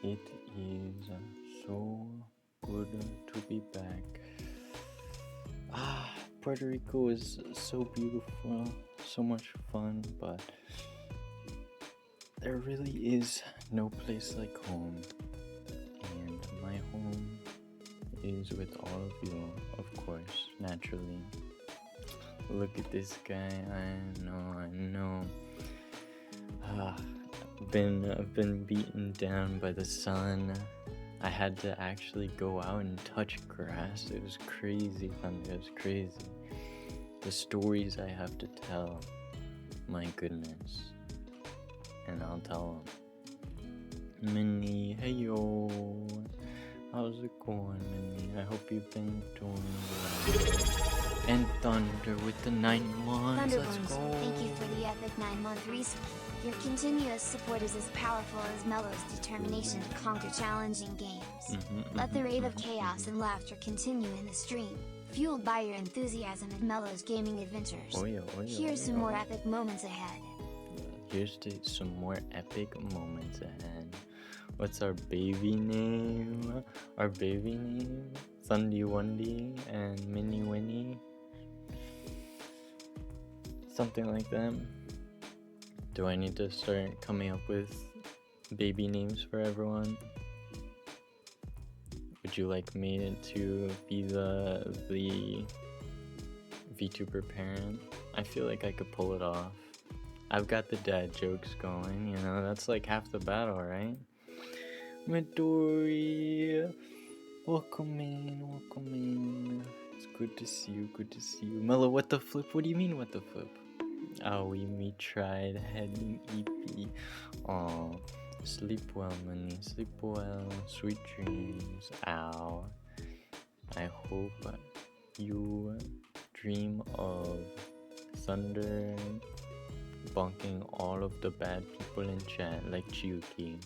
It is so good to be back. Puerto Rico is so beautiful, so much fun, but there really is no place like home. And my home is with all of you, of course, naturally. Look at this guy, I know. I've been beaten down by the sun. I had to actually go out and touch grass. It was crazy, Thunder. It was crazy. The stories I have to tell, my goodness. And I'll tell them. Minnie, hey yo. How's it going, Minnie? I hope you've been doing well. And Thunder with the 9 months. Let's go. Thank you for the epic 9-month reset. Your continuous support is as powerful as Mellow's determination to conquer challenging games. Let the rate of chaos and laughter continue in the stream, fueled by your enthusiasm and Mellow's gaming adventures. Here's some more epic moments ahead. Here's to some more epic moments ahead. What's our baby name? Our baby name? Thundy Wundy and Minnie Winnie? Something like that. Do I need to start coming up with baby names for everyone? Would you like me to be the VTuber parent? I feel like I could pull it off. I've got the dad jokes going, you know, that's like half the battle, right? Midori, welcome in. It's good to see you. Mellow, what the flip? What do you mean, what the flip? Oh, we tried heading EP. Oh, sleep well, Minnie. Sleep well. Sweet dreams. Ow. I hope you dream of Thunder bonking all of the bad people in chat like Chiyuki.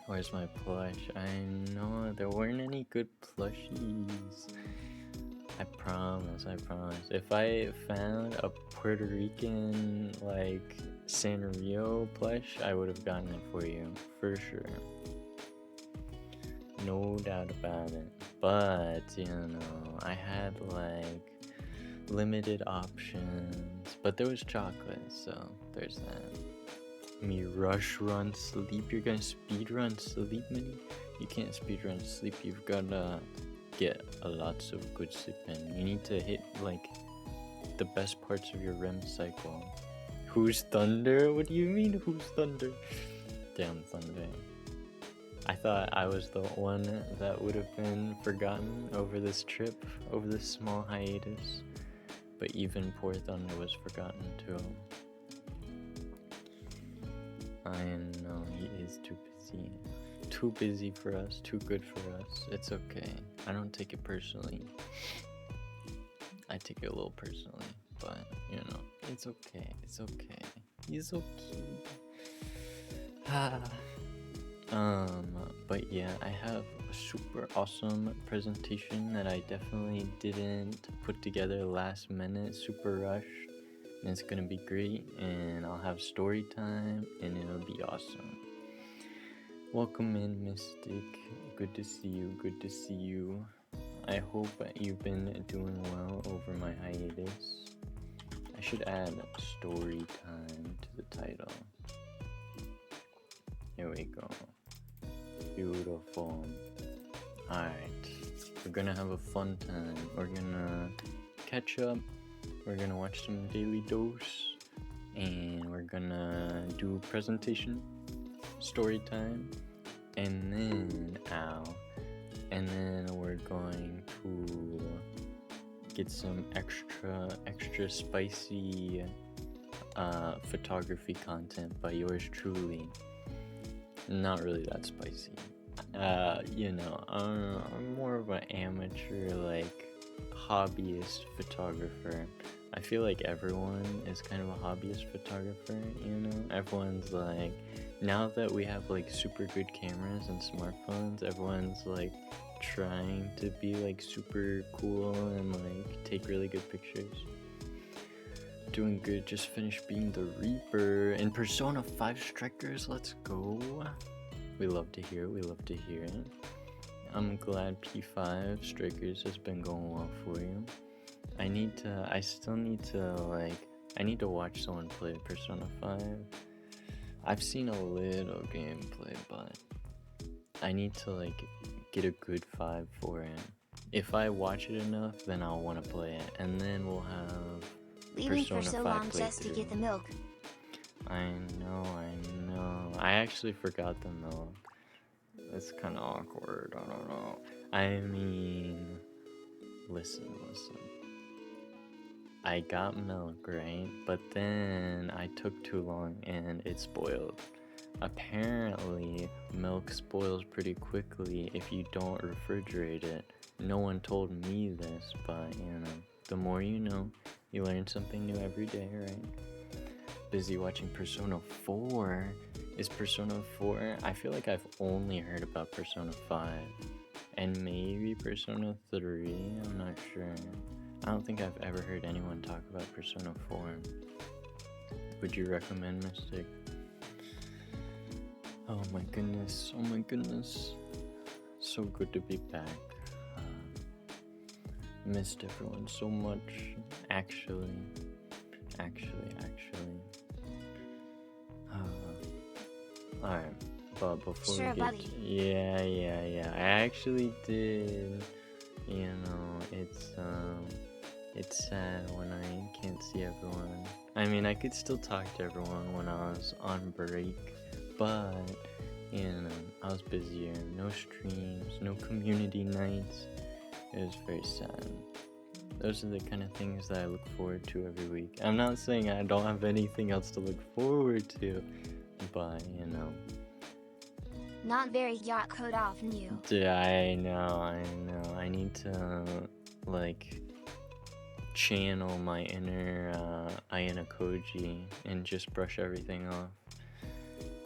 Where's my plush? I know there weren't any good plushies. I promise. If I found a Puerto Rican, like, Sanrio plush, I would have gotten it for you, for sure. No doubt about it. But, you know, I had, like, limited options. But there was chocolate, so there's that. Me rush run sleep. You're gonna speed run sleep, Minnie? You can't speed run sleep. You've gotta get lots of good sleep in. You need to hit like the best parts of your REM cycle. Who's Thunder? What do you mean, who's Thunder? Damn, Thunder. I thought I was the one that would have been forgotten over this trip, over this small hiatus. But even poor Thunder was forgotten too. I know, he is too busy. Too busy for us, too good for us. It's okay. I don't take it personally. I take it a little personally, but you know, it's okay. He's so cute. But yeah, I have a super awesome presentation that I definitely didn't put together last minute, super rushed. And it's gonna be great, and I'll have story time, and it'll be awesome. Welcome in, Mystic. Good to see you. I hope you've been doing well over my hiatus. I should add story time to the title. Here we go. Beautiful. Alright. We're gonna have a fun time. We're gonna catch up. We're gonna watch some Daily Dose. And we're gonna do presentation. Story time, and then we're going to get some extra spicy photography content by yours truly. Not really that spicy. You know, I'm more of an amateur, like, hobbyist photographer. I feel like everyone is kind of a hobbyist photographer, you know? Everyone's like, now that we have like super good cameras and smartphones, everyone's like trying to be like super cool and like take really good pictures. Doing good, just finished being the Reaper in Persona 5 Strikers, let's go. We love to hear it. I'm glad P5 Strikers has been going well for you. I need to watch someone play Persona 5. I've seen a little gameplay, but I need to get a good vibe for it. If I watch it enough, then I'll want to play it, and then we'll have leaving Persona for so 5 long just to get the milk. I know. I actually forgot the milk. It's kind of awkward. I don't know. I mean, listen. I got milk, right? But then I took too long and it spoiled. Apparently, milk spoils pretty quickly if you don't refrigerate it. No one told me this, but the more you know, you learn something new every day, right? Busy watching Persona 4. Is Persona 4? I feel like I've only heard about Persona 5 and maybe Persona 3. I'm not sure. I don't think I've ever heard anyone talk about Persona 4. Would you recommend Mystic? Oh my goodness. So good to be back. Missed everyone so much. Actually. Alright, but before sure, we get yeah, I actually did. It's sad when I can't see everyone. I mean, I could still talk to everyone when I was on break, but I was busier. No streams, no community nights. It was very sad. Those are the kind of things that I look forward to every week. I'm not saying I don't have anything else to look forward to, but not very yacht code off new. Yeah, I know. I need to channel my inner Ayana Koji and just brush everything off.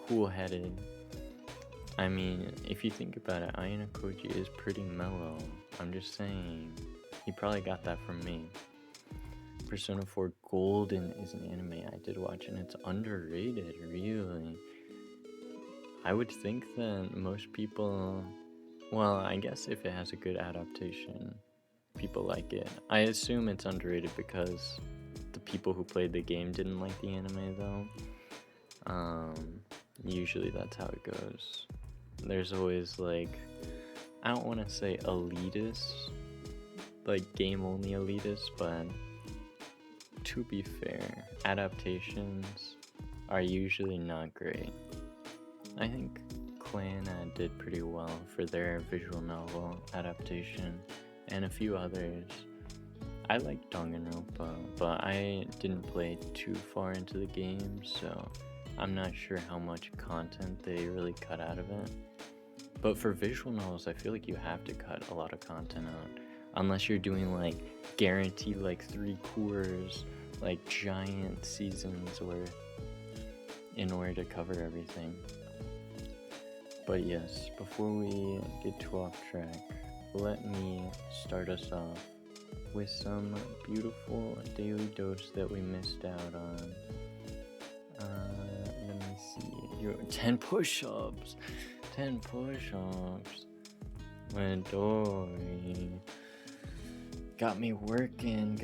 Cool-headed. I mean, if you think about it, Ayana Koji is pretty mellow. I'm just saying, he probably got that from me. Persona 4 Golden is an anime I did watch, and it's underrated, really. I would think that most people, well, I guess if it has a good adaptation, people like it. I assume it's underrated because the people who played the game didn't like the anime, though. Usually that's how it goes. There's always I don't want to say elitists, game-only elitists, but to be fair, adaptations are usually not great. I think Clan did pretty well for their visual novel adaptation, and a few others. I liked Danganronpa, but I didn't play too far into the game, so I'm not sure how much content they really cut out of it. But for visual novels, I feel like you have to cut a lot of content out, unless you're doing guaranteed 3 cours, giant seasons worth, in order to cover everything. But yes, before we get too off track, let me start us off with some beautiful daily dose that we missed out on. Let me see. 10 push-ups. 10 push-ups. Midori. Got me working.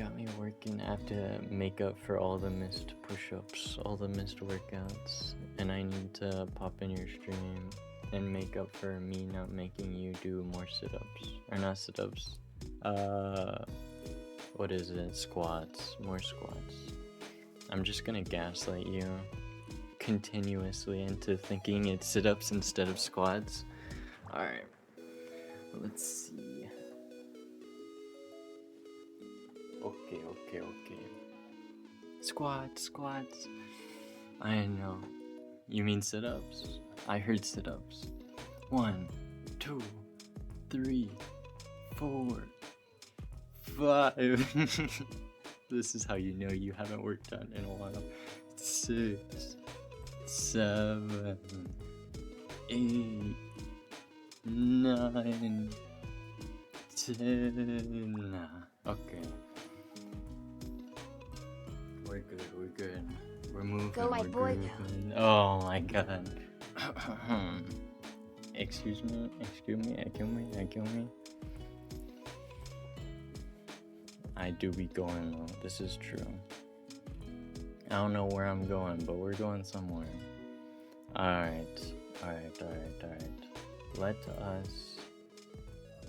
I have to make up for all the missed push-ups, all the missed workouts, and I need to pop in your stream and make up for me not making you do more sit-ups. Or not sit-ups. What is it? Squats. More squats. I'm just gonna gaslight you continuously into thinking it's sit-ups instead of squats. Alright. Let's see. Okay. Squats. I know. You mean sit-ups? I heard sit-ups. 1, 2, 3, 4, 5. This is how you know you haven't worked out in a while. 6, 7, 8, 9, 10. Okay. We're good. We're moving. Go, white boy, go. Oh my god. Excuse me. I do be going though. This is true. I don't know where I'm going, but we're going somewhere. Alright. Let us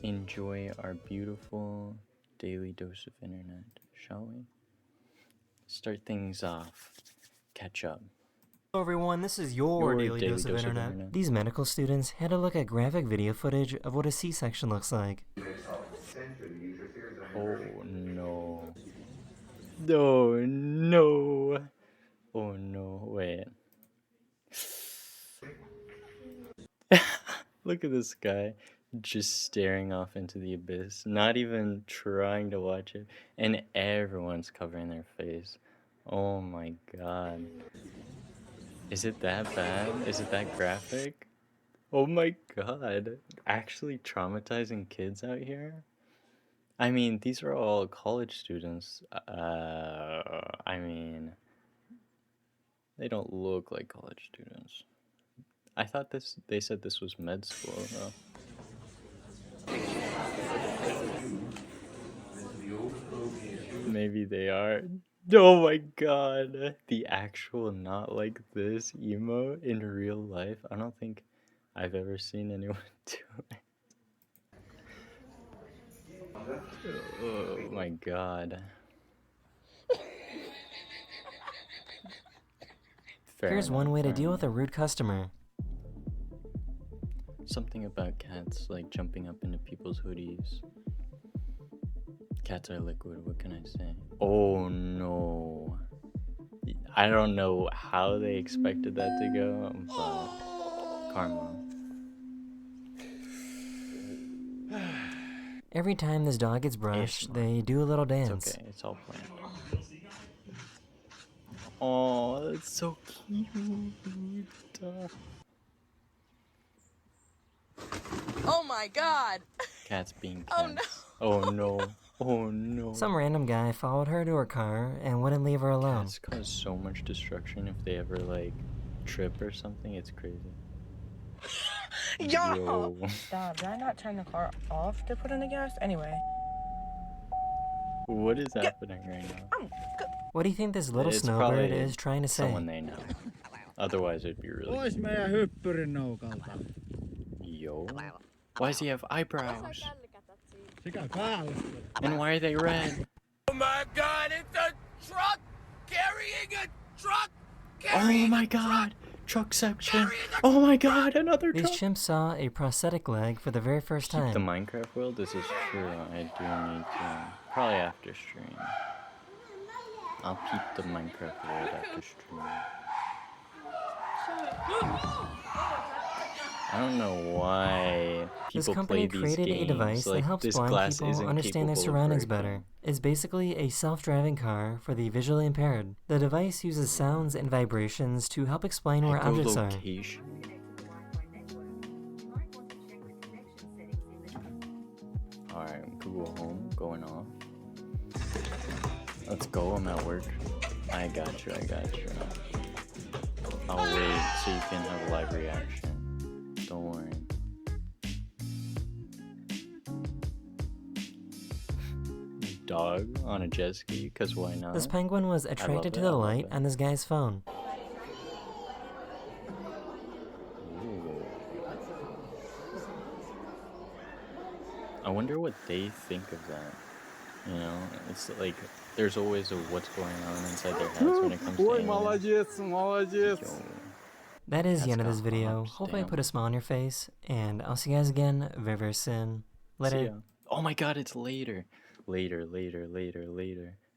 enjoy our beautiful daily dose of internet, shall we? Start things off. Catch up. Hello everyone, this is your daily dose of internet. These medical students had a look at graphic video footage of what a C-section looks like. Oh no. Oh no. Oh no, wait. Look at this guy just staring off into the abyss, not even trying to watch it, and everyone's covering their face. Oh my god. Is it that bad? Is it that graphic? Oh my god. Actually traumatizing kids out here? I mean, these are all college students. I mean, they don't look like college students. I thought they said this was med school, though. Maybe they are. Oh my god. The actual not like this emo in real life. I don't think I've ever seen anyone do it. Oh my god. Here's one way to deal with a rude customer. Something about cats like jumping up into people's hoodies. Cats are liquid, what can I say? Oh no. I don't know how they expected that to go, but karma. Every time this dog gets brushed, they do a little dance. It's okay, it's all planned. Oh, that's so cute. Oh my god! Cats being cats. Oh no. Oh no. Some random guy followed her to her car and wouldn't leave her alone. Cats cause so much destruction if they ever like trip or something. It's crazy. Yo! Stop, did I not turn the car off to put in the gas? Anyway. What is happening right now? What do you think this little snowbird is trying to say? Someone they know. Otherwise it'd be really Pois meidän hyppyrin noukalta. Yo. Why does he have eyebrows? Sekä päälle. And why are they red? Oh my god, it's a truck carrying a truck! Oh my god! Truck section! Oh my god, another truck! These chimps saw a prosthetic leg for the very first time. The Minecraft world, this is true. I do need to. Probably after stream. I'll peep the Minecraft world after stream. I don't know why people This company play these created games. a device like, that helps this blind glass people isn't understand their capable of surroundings breaking. better. It's basically a self-driving car for the visually impaired. The device uses sounds and vibrations to help explain where objects are. Echolocation. Alright, Google Home going off. Let's go, I'm at work. I got you. I'll wait so you can have a live reaction. Don't worry. Dog on a jet ski, cause why not? This penguin was attracted to the light on this guy's phone. Ooh. I wonder what they think of that. You know, it's like there's always a what's going on inside their heads when it comes to aliens. Yo. That is the That's end of this got video. hops, Hopefully I damn. put a smile on your face, and I'll see you guys again very, very soon. Later. See ya. Oh my god, it's later. Later.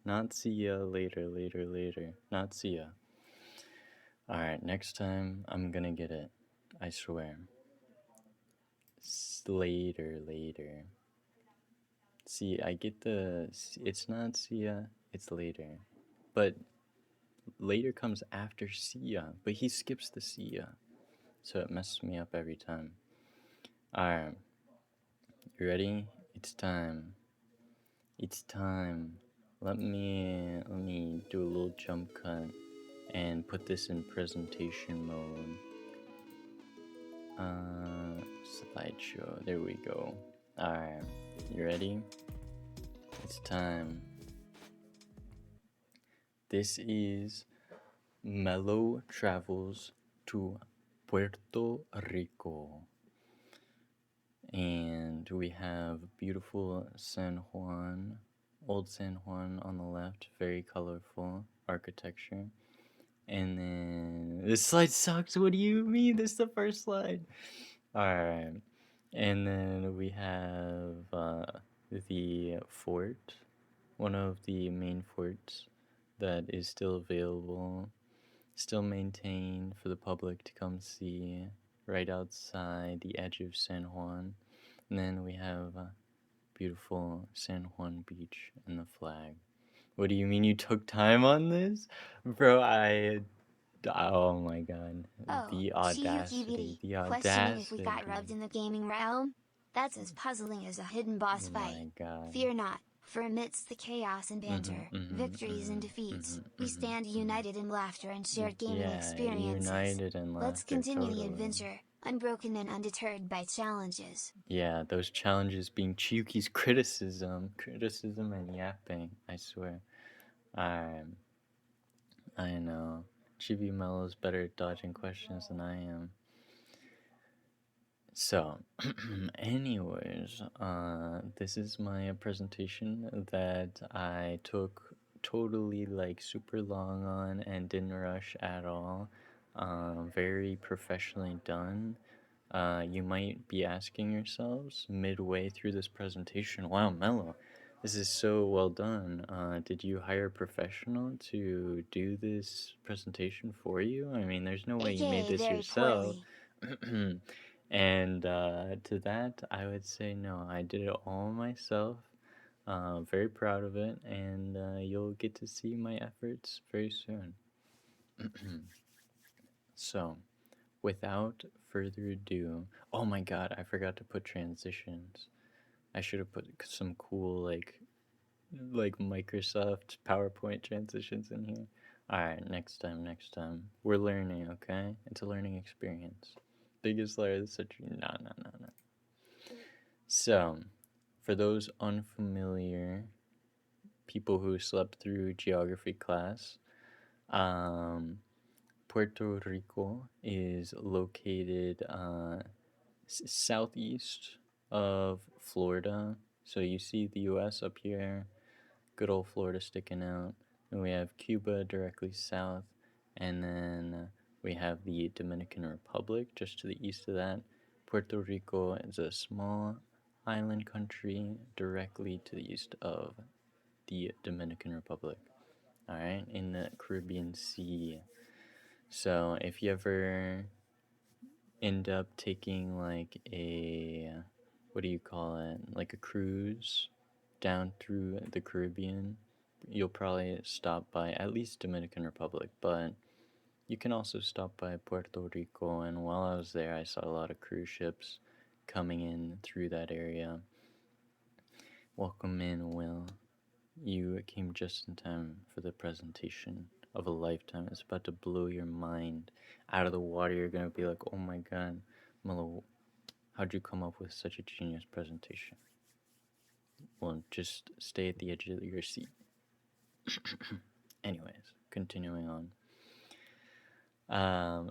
Not see ya, later. Not see ya. Alright, next time I'm gonna get it. I swear. Later. See, I get the... It's not see ya, it's later. But later comes after see ya. But he skips the see ya. So it messes me up every time. Alright. You ready? It's time. Let me do a little jump cut and put this in presentation mode. slideshow. There we go. Alright, you ready? It's time. This is Mellow Travels to Puerto Rico. And we have beautiful San Juan, old San Juan on the left, very colorful architecture. And then this slide sucks. What do you mean? This is the first slide. Alright. And then we have the fort, one of the main forts that is still available, still maintained for the public to come see, right outside the edge of San Juan. And then we have beautiful San Juan Beach and the flag. What do you mean you took time on this? Bro, oh my god. Oh, The audacity. The audacity. Questioning if we got rubbed in the gaming realm? That's as puzzling as a hidden boss fight. My god. Fear not, for amidst the chaos and banter, victories and defeats, we stand united in laughter and shared gaming experiences. United in laughter. Let's continue the adventure, unbroken and undeterred by challenges. Yeah, those challenges being Chiyuki's criticism and yapping, I swear. I know. Chibi Mello's better at dodging questions than I am. So, anyways, this is my presentation that I took totally like super long on and didn't rush at all. Very professionally done. You might be asking yourselves midway through this presentation, wow, Mello, this is so well done. Did you hire a professional to do this presentation for you? I mean, there's no way you made this yourself. And to that, I would say no. I did it all myself. Very proud of it, and you'll get to see my efforts very soon. So, without further ado, oh my god, I forgot to put transitions. I should have put some cool like Microsoft PowerPoint transitions in here. Alright, next time. We're learning, okay? It's a learning experience. Biggest liar of the century. No. So, for those unfamiliar people who slept through geography class, Puerto Rico is located southeast of Florida. So you see the US up here, good old Florida sticking out. And we have Cuba directly south, and then we have the Dominican Republic just to the east of that. Puerto Rico is a small island country directly to the east of the Dominican Republic. Alright, in the Caribbean Sea. So if you ever end up taking like like a cruise down through the Caribbean, you'll probably stop by at least Dominican Republic, but you can also stop by Puerto Rico, and while I was there I saw a lot of cruise ships coming in through that area. Welcome in, Will. You came just in time for the presentation of a lifetime. It's about to blow your mind out of the water. You're gonna be like, oh my god, Mello, how'd you come up with such a genius presentation? Well, just stay at the edge of your seat. Anyways, continuing on.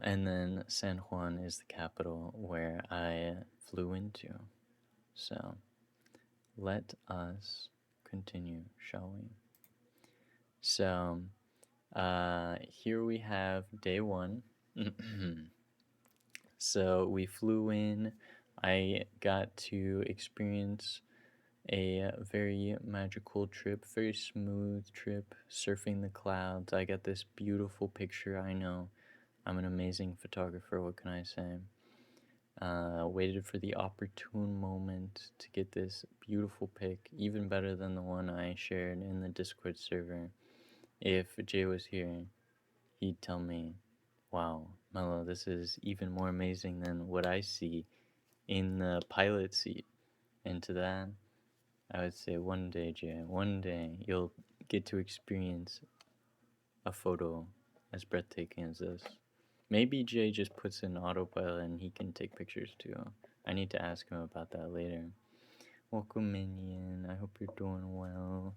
And then San Juan is the capital where I flew into. So, let us continue, shall we? So, here we have day one. So we flew in. I got to experience a very magical trip, very smooth trip, surfing the clouds. I got this beautiful picture. I know I'm an amazing photographer, what can I say? Waited for the opportune moment to get this beautiful pic, even better than the one I shared in the Discord server. If Jay was here, he'd tell me, wow, Mello, this is even more amazing than what I see in the pilot seat. And to that, I would say one day, Jay, one day you'll get to experience a photo as breathtaking as this. Maybe Jay just puts in autopilot and he can take pictures too. I need to ask him about that later. Welcome, Minion. I hope you're doing well.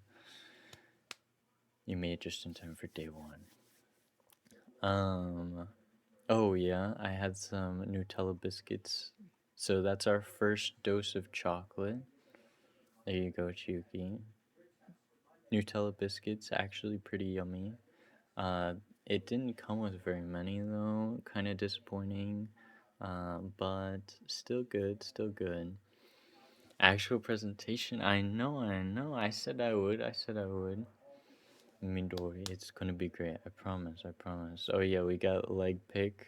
You made it just in time for day one. Oh yeah, I had some Nutella biscuits. So that's our first dose of chocolate. There you go, Chuki. Nutella biscuits, actually pretty yummy. It didn't come with very many though, kind of disappointing, but still good, still good. Actual presentation, I know, I said I would. Midori, it's gonna be great, I promise. Oh yeah, we got leg pick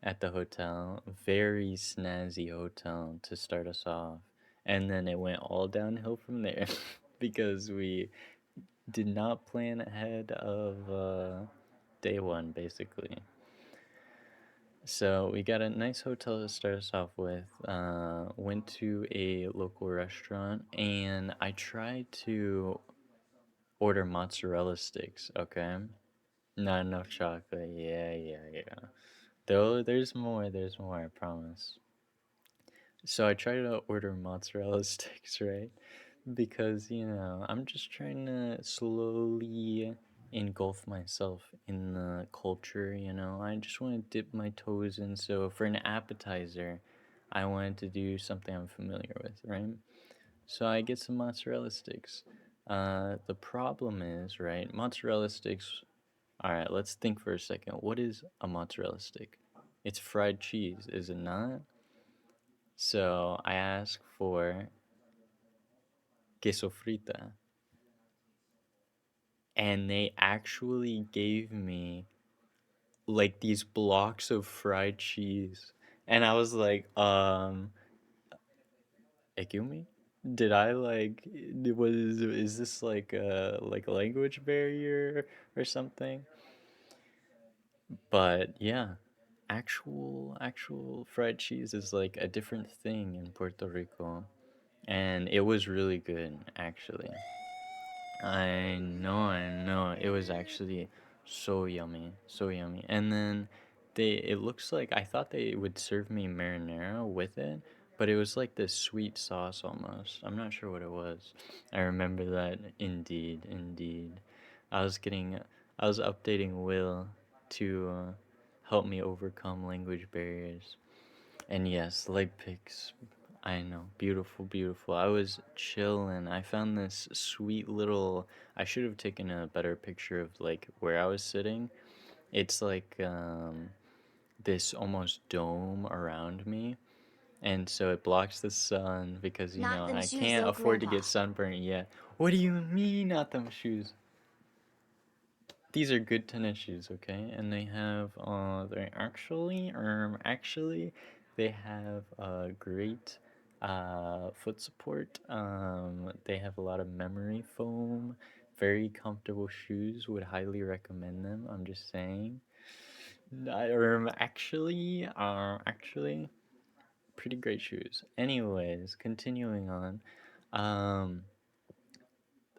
at the hotel, very snazzy hotel to start us off, and then it went all downhill from there because we did not plan ahead of day one, basically. So we got a nice hotel to start us off with. Went to a local restaurant, and I tried to order mozzarella sticks. Okay, not enough chocolate. Yeah. Though there's more. I promise. So I tried to order mozzarella sticks, right? Because, I'm just trying to slowly engulf myself in the culture, I just want to dip my toes in. So for an appetizer, I wanted to do something I'm familiar with, right? So I get some mozzarella sticks. The problem is, right, mozzarella sticks. All right, let's think for a second. What is a mozzarella stick? It's fried cheese, is it not? So I asked for queso frita, and they actually gave me like these blocks of fried cheese, and I was like, Ekumi? Did I like is this like a language barrier or something? But yeah, actual fried cheese is like a different thing in Puerto Rico, and it was really good actually. I know. It was actually so yummy, so yummy. And then it looks like I thought they would serve me marinara with it, but it was like this sweet sauce almost. I'm not sure what it was. I remember that indeed. I was getting, I was updating Will to help me overcome language barriers. And yes, leg picks. I know. Beautiful. I was chilling. I found this sweet little. I should have taken a better picture of like where I was sitting. It's like this almost dome around me. And so it blocks the sun because, Not them I shoes can't though, afford to Grandpa. get sunburned yet. What do you mean, not them shoes? These are good tennis shoes, okay? And they have they have great foot support. They have a lot of memory foam. Very comfortable shoes. Would highly recommend them. I'm just saying. Actually, pretty great shoes. Anyways, continuing on. Um,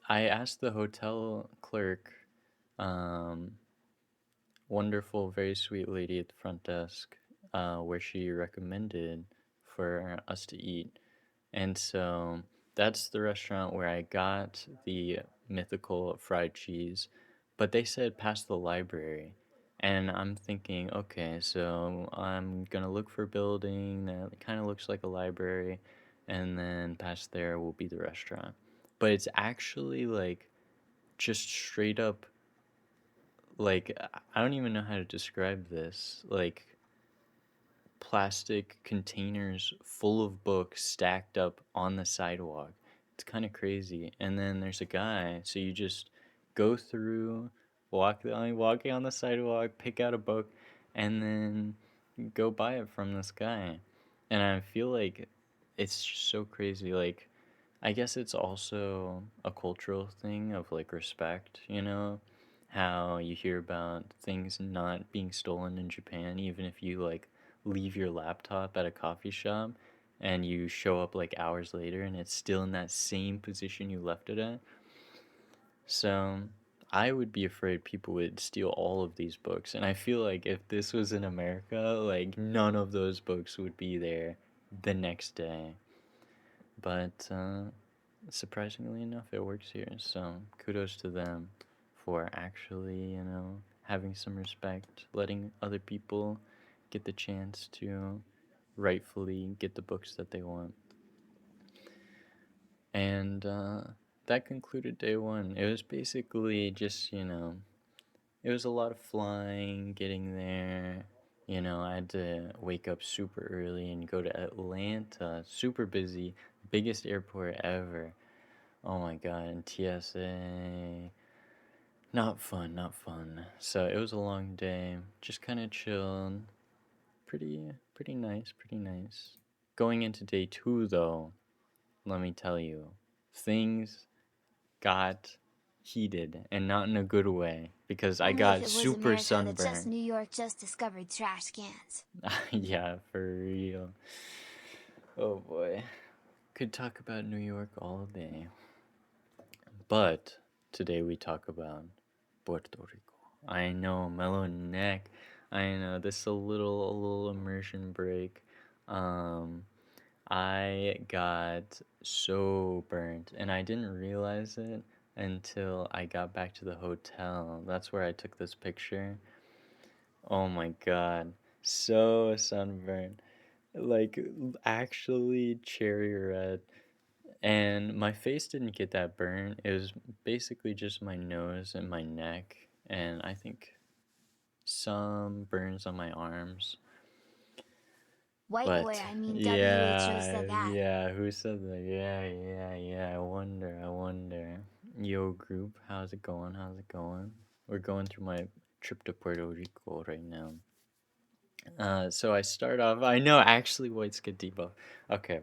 I asked the hotel clerk, um, wonderful, very sweet lady at the front desk, where she recommended for us to eat. And so that's the restaurant where I got the mythical fried cheese, but they said past the library. And I'm thinking, okay, so I'm gonna look for a building that kind of looks like a library, and then past there will be the restaurant. But it's actually like just straight up, like, I don't even know how to describe this. Like, plastic containers full of books stacked up on the sidewalk. It's kind of crazy. And then there's a guy, so you just go through, walking on the sidewalk, pick out a book, and then go buy it from this guy. And I feel like it's just so crazy. Like, I guess it's also a cultural thing of like respect, how you hear about things not being stolen in Japan, even if you like leave your laptop at a coffee shop and you show up like hours later and it's still in that same position you left it at. So I would be afraid people would steal all of these books. And I feel like if this was in America, like none of those books would be there the next day. But surprisingly enough, it works here. So kudos to them for actually, having some respect, letting other people get the chance to rightfully get the books that they want. And that concluded day one. It was basically just, it was a lot of flying, getting there. I had to wake up super early and go to Atlanta. Super busy, biggest airport ever. Oh my god, and TSA. Not fun, not fun. So it was a long day. Just kind of chilled. Pretty nice, pretty nice. Going into day two, though, let me tell you, things got heated, and not in a good way, because I Only got if it was super America that just sunburned. New York just discovered trash cans. Yeah, for real. Oh boy. Could talk about New York all day. But today we talk about Puerto Rico. I know, mellow neck. I know, this is a little immersion break. I got so burnt, and I didn't realize it until I got back to the hotel. That's where I took this picture. Oh my god, so sunburned. Like, actually cherry red. And my face didn't get that burn. It was basically just my nose and my neck, and I think some burns on my arms. White But boy, I mean WHO yeah, said that. yeah, who said that? Yeah. I wonder. Yo, group, how's it going? We're going through my trip to Puerto Rico right now. So I start off. I know, actually, White's good debuff. Okay,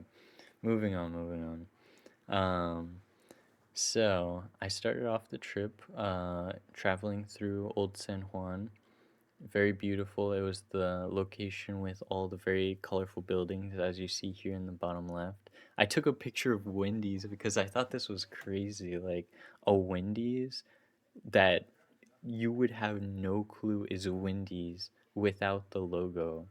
moving on. So I started off the trip, traveling through Old San Juan. Very beautiful. It was the location with all the very colorful buildings, as you see here in the bottom left. I took a picture of Wendy's because I thought this was crazy. Like, a Wendy's that you would have no clue is a Wendy's without the logo.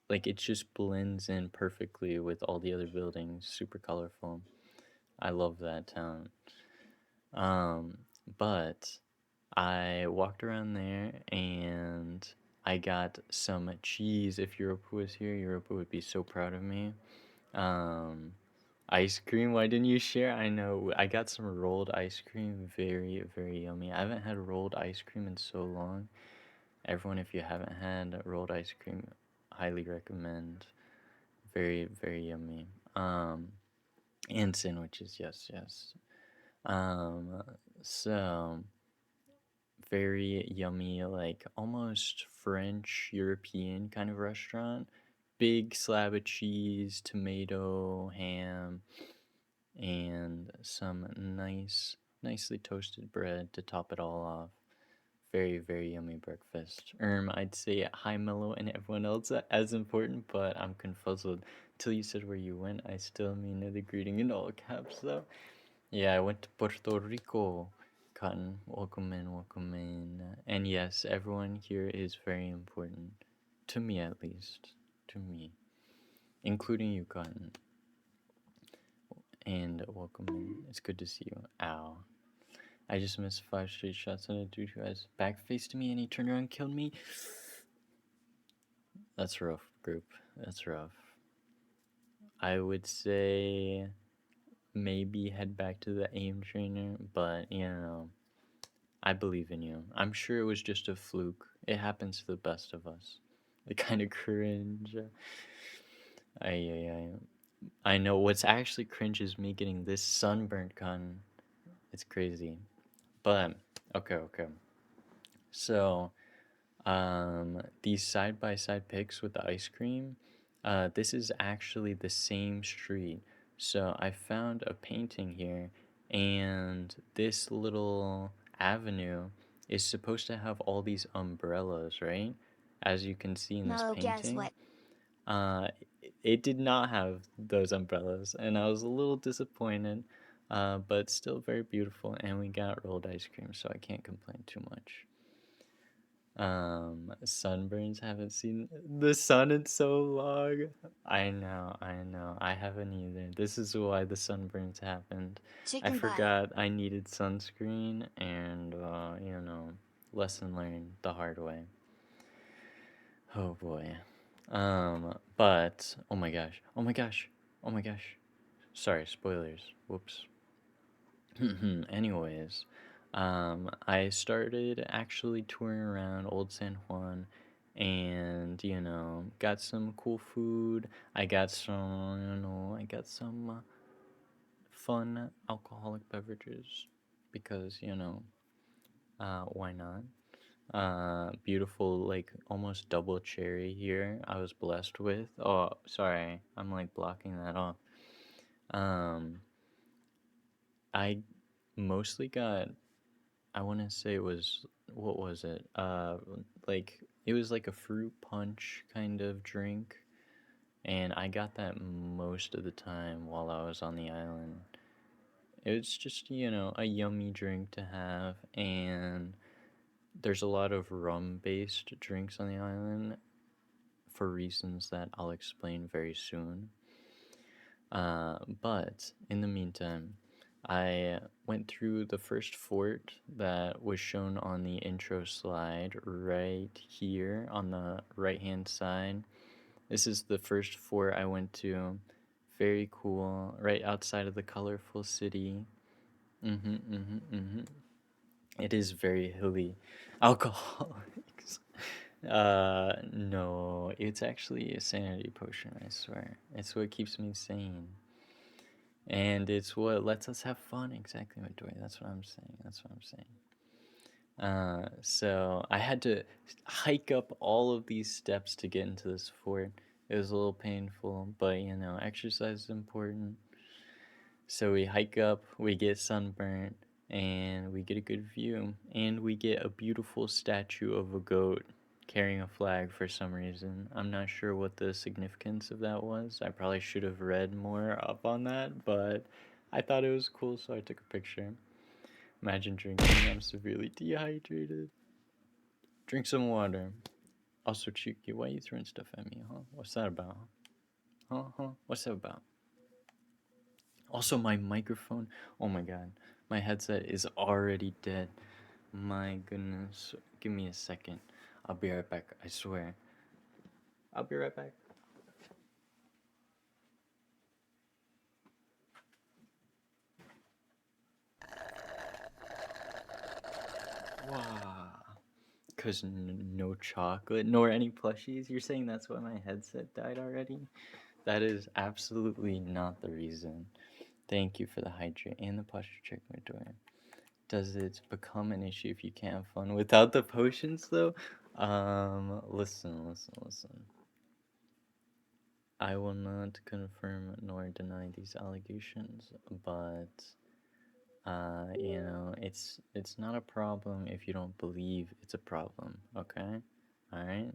Like, it just blends in perfectly with all the other buildings. Super colorful. I love that town. Um, but I walked around there and I got some cheese. If Europa was here, Europa would be so proud of me. Um, Ice cream, why didn't you share? I know, I got some rolled ice cream. Very, very yummy. I haven't had rolled ice cream in so long. Everyone, if you haven't had rolled ice cream, highly recommend. Very, very yummy. And sandwiches, yes. Um, so very yummy, like almost French European kind of restaurant. Big slab of cheese, tomato, ham, and some nicely toasted bread to top it all off. Very, very yummy breakfast. I'd say hi Mellow and everyone else as important, but I'm confuzzled. Till you said where you went, I still mean the greeting in all caps though. Yeah, I went to Puerto Rico. Cotton, welcome in. And yes, everyone here is very important. To me, at least. To me. Including you, Cotton. And welcome in. It's good to see you. Ow. I just missed 5 straight shots on a dude who has backfaced me and he turned around and killed me. That's rough, group. That's rough. I would say maybe head back to the aim trainer, but I believe in you. I'm sure it was just a fluke. It happens to the best of us. The kind of cringe. I know what's actually cringe is me getting this sunburnt gun. It's crazy. But okay. So, these side by side pics with the ice cream. This is actually the same street. So I found a painting here, and this little avenue is supposed to have all these umbrellas, right? As you can see in this Mellow, guess painting. what? Uh, it did not have those umbrellas, and I was a little disappointed, but still very beautiful. And we got rolled ice cream, so I can't complain too much. Sunburns, haven't seen the sun in so long. I know. I haven't either. This is why the sunburns happened. I Chicken butt. forgot I needed sunscreen, and lesson learned the hard way. Oh boy. But oh my gosh. Sorry, spoilers. Whoops. Anyways, I started actually touring around Old San Juan and, got some cool food. I got some fun alcoholic beverages because, why not? Beautiful, like almost double cherry here I was blessed with. Oh, sorry, I'm like blocking that off. I mostly got, I want to say it was, what was it? Like it was like a fruit punch kind of drink, and I got that most of the time while I was on the island. It was just, a yummy drink to have, and there's a lot of rum-based drinks on the island for reasons that I'll explain very soon. But in the meantime, I went through the first fort that was shown on the intro slide right here on the right-hand side. This is the first fort I went to. Very cool, right outside of the colorful city. It is very hilly. Alcoholics. No, it's actually a sanity potion, I swear. It's what keeps me sane. And it's what lets us have fun. Exactly, Midway. That's what I'm saying. So I had to hike up all of these steps to get into this fort. It was a little painful, but exercise is important. So we hike up, we get sunburnt, and we get a good view. And we get a beautiful statue of a goat carrying a flag for some reason. I'm not sure what the significance of that was. I probably should have read more up on that, but I thought it was cool, so I took a picture. Imagine drinking, I'm severely dehydrated. Drink some water. Also, Cheeky, why are you throwing stuff at me, huh? What's that about? Huh? What's that about? Also, my microphone. Oh my god. My headset is already dead. My goodness. Give me a second. I'll be right back, I swear. I'll be right back. Wow. Because no chocolate, nor any plushies? You're saying that's why my headset died already? That is absolutely not the reason. Thank you for the hydrate and the posture check we're doing. Does it become an issue if you can't have fun without the potions, though? Listen. I will not confirm nor deny these allegations, but it's not a problem if you don't believe it's a problem, okay? Alright?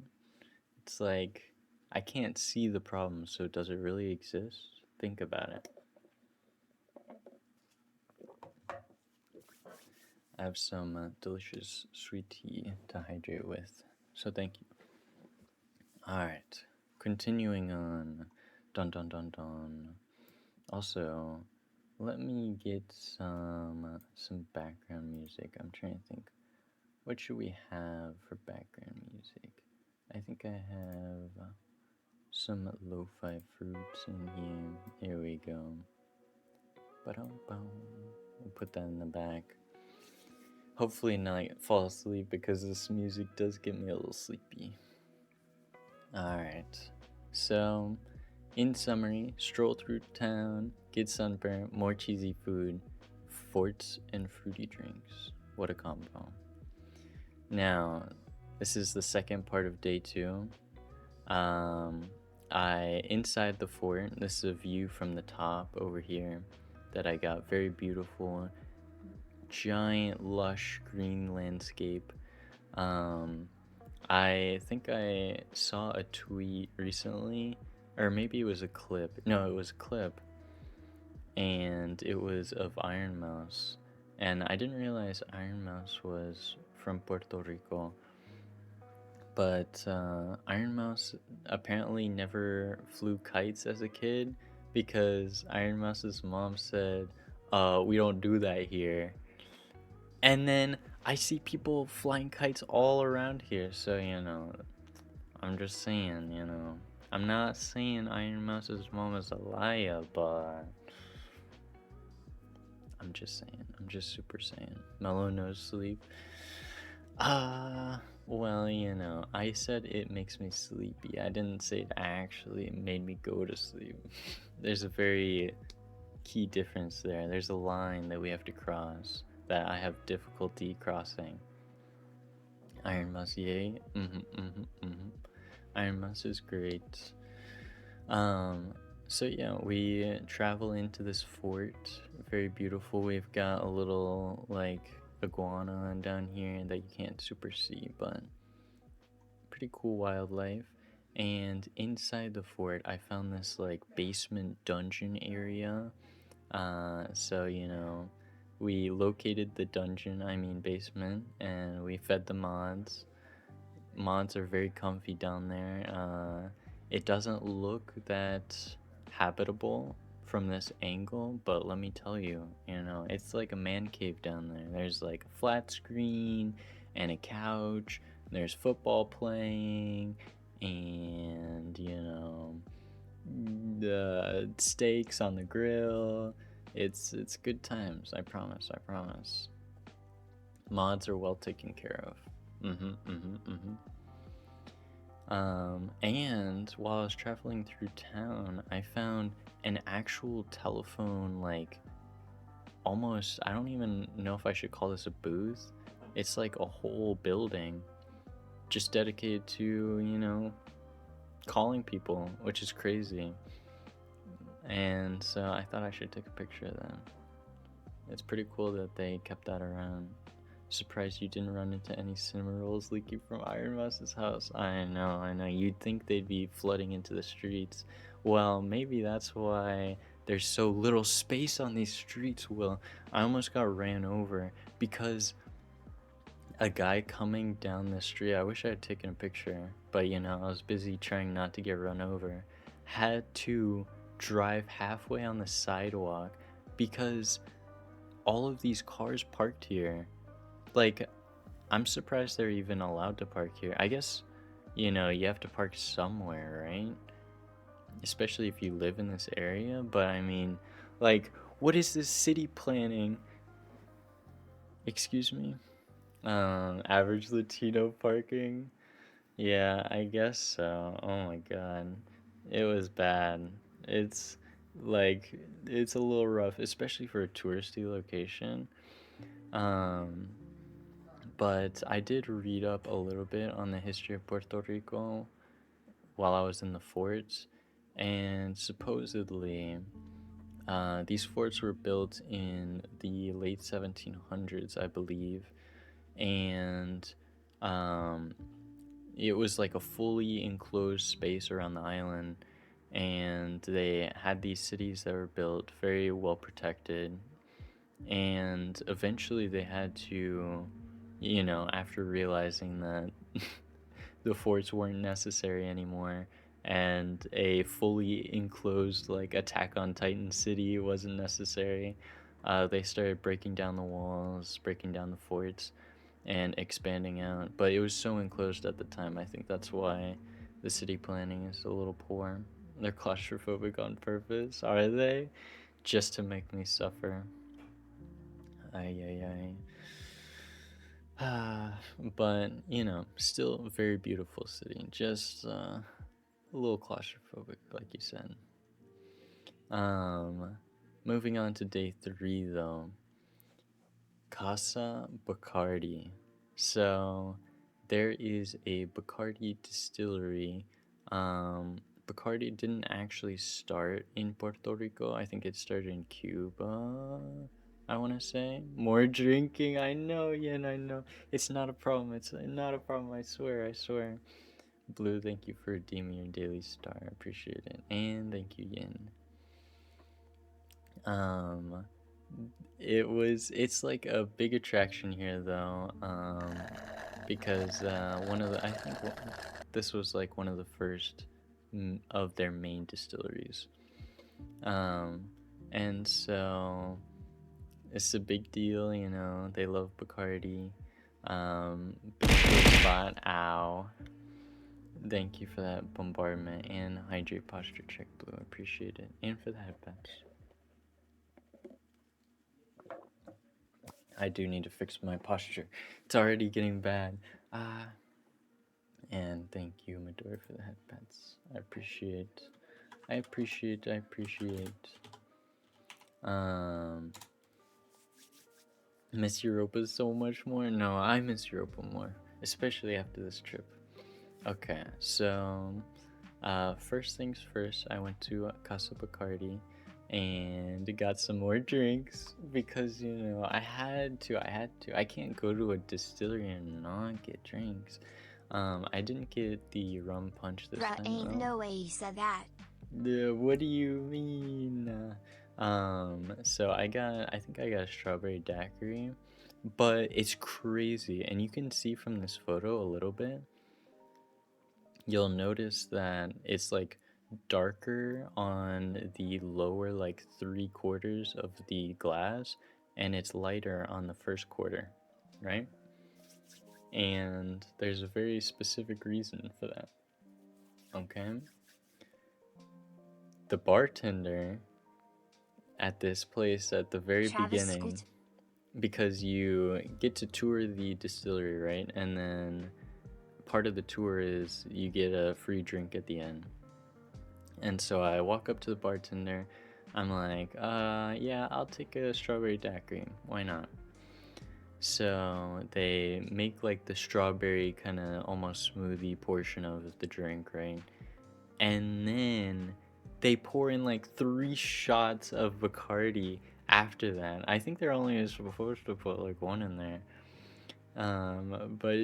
It's like, I can't see the problem, so does it really exist? Think about it. I have some delicious sweet tea to hydrate with, so thank you. Alright, continuing on. Dun. Also, let me get some background music. I'm trying to think. What should we have for background music? I think I have some lo-fi fruits in here. Here we go. Ba-dum-bum. We'll put that in the back. Hopefully not fall asleep because this music does get me a little sleepy. Alright, so in summary, stroll through town, get sunburnt, more cheesy food, forts, and fruity drinks. What a combo. Now, this is the second part of day 2. Inside the fort, this is a view from the top over here that I got. Very beautiful, giant, lush green landscape. I think I saw a tweet recently, or maybe it was a clip. No, it was a clip, and it was of Iron Mouse, and I didn't realize Iron Mouse was from Puerto Rico. But Iron Mouse apparently never flew kites as a kid because Iron Mouse's mom said, we don't do that here. And then I see people flying kites all around here, so I'm just saying, I'm not saying Iron Mouse's mom is a liar, but I'm just saying, I'm just super saying. Mellow no sleep. Well, I said it makes me sleepy. I didn't say it actually made me go to sleep. There's a very key difference there. There's a line that we have to cross that I have difficulty crossing. Iron Mouse, yay. Iron Mouse is great. So yeah, we travel into this fort. Very beautiful. We've got a little like iguana down here that you can't super see, but pretty cool wildlife. And inside the fort, I found this like basement dungeon area. So we located the dungeon, basement, and we fed the mods. Mods are very comfy down there. It doesn't look that habitable from this angle, but let me tell you, it's like a man cave down there. There's like a flat screen and a couch. There's football playing, and the steaks on the grill. It's good times. I promise. Mods are well taken care of. And while I was traveling through town, I found an actual telephone, like almost, I don't even know if I should call this a booth. It's like a whole building just dedicated to, calling people, which is crazy. And so I thought I should take a picture of that. It's pretty cool that they kept that around. Surprised you didn't run into any cinema rolls leaking from Iron Mouse's house. I know. You'd think they'd be flooding into the streets. Well, maybe that's why there's so little space on these streets, Will. I almost got ran over because a guy coming down the street, I wish I had taken a picture, but I was busy trying not to get run over, had to drive halfway on the sidewalk because all of these cars parked here. Like, I'm surprised they're even allowed to park here. I guess, you have to park somewhere, right? Especially if you live in this area. But like, what is this city planning? Excuse me? Average Latino parking? Yeah, I guess so. Oh my god. It was bad. It's a little rough, especially for a touristy location. But I did read up a little bit on the history of Puerto Rico while I was in the forts, and supposedly these forts were built in the late 1700s, I believe, and it was like a fully enclosed space around the island, and they had these cities that were built very well protected, and eventually they had to, after realizing that the forts weren't necessary anymore and a fully enclosed like Attack on Titan city wasn't necessary, they started breaking down the walls, breaking down the forts, and expanding out. But it was so enclosed at the time, I think that's why the city planning is a little poor. They're claustrophobic on purpose, are they? Just to make me suffer. But still a very beautiful city. Just a little claustrophobic, like you said. Moving on to day 3 though. Casa Bacardi. So there is a Bacardi distillery. Bacardi didn't actually start in Puerto Rico. I think it started in Cuba, I want to say. More drinking, I know, Yin, I know. It's not a problem, it's not a problem, I swear. Blue, thank you for redeeming your daily star, I appreciate it. And thank you, Yin. It's like a big attraction here, though. because this was like one of the first of their main distilleries. And so it's a big deal, you know. They love Bacardi. Big spot. Ow. Thank you for that bombardment and hydrate posture check, Blue. Appreciate it. And for the headbands. I do need to fix my posture. It's already getting bad. And thank you, Mador, for the headbands. I appreciate. Miss Europa so much more? No, I miss Europa more. Especially after this trip. Okay, so first things first, I went to Casa Bacardi and got some more drinks because, you know, I had to. I can't go to a distillery and not get drinks. I didn't get the rum punch this time. Ain't no way you said that. Yeah, what do you mean? So I think I got a strawberry daiquiri, but it's crazy, and you can see from this photo a little bit. You'll notice that it's like darker on the lower like 3/4 of the glass, and it's lighter on the first quarter, right? And there's a very specific reason for that. Okay? The bartender at this place at the very beginning, because you get to tour the distillery, right? And then part of the tour is you get a free drink at the end. And so I walk up to the bartender. I'm like, yeah, I'll take a strawberry daiquiri. Why not? So they make like the strawberry kind of almost smoothie portion of the drink, right? And then they pour in like 3 shots of Bacardi after that. I think they're only supposed to put like 1 in there. But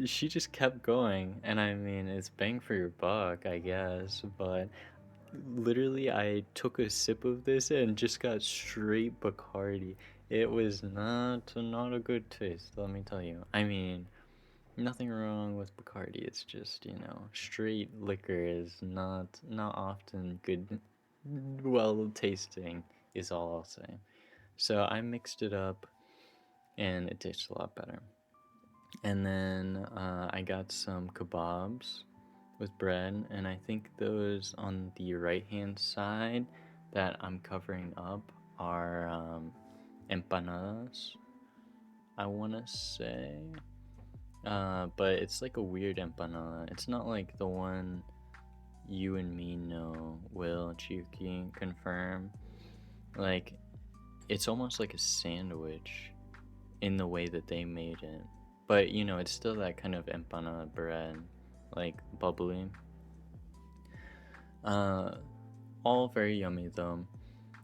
she just kept going, and I mean, it's bang for your buck, I guess, but literally I took a sip of this and just got straight Bacardi. It was not a good taste, let me tell you. I mean, nothing wrong with Bacardi, it's just, you know, straight liquor is not often good, well tasting is all I'll say. So I mixed it up and it tastes a lot better. And then I got some kebabs with bread, and I think those on the right hand side that I'm covering up are empanadas, I want to say. But it's like a weird empanada. It's not like the one you and me know. Will Chiuki confirm? Like, it's almost like a sandwich in the way that they made it. But, you know, it's still that kind of empanada bread, like bubbly. All very yummy though.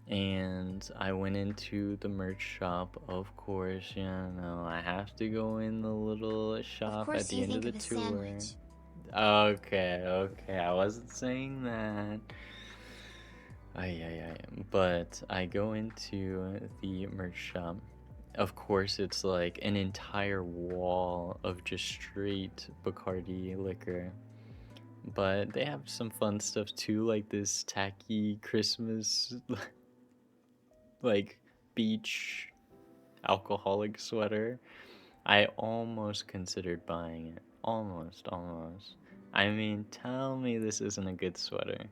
And I went into the merch shop, of course, you know, I have to go in the little shop at the end of the tour. Sandwich. Okay, I wasn't saying that. But I go into the merch shop. Of course, it's like an entire wall of just straight Bacardi liquor. But they have some fun stuff too, like this tacky Christmas, like, beach alcoholic sweater. I almost considered buying it. Almost. I mean, tell me this isn't a good sweater.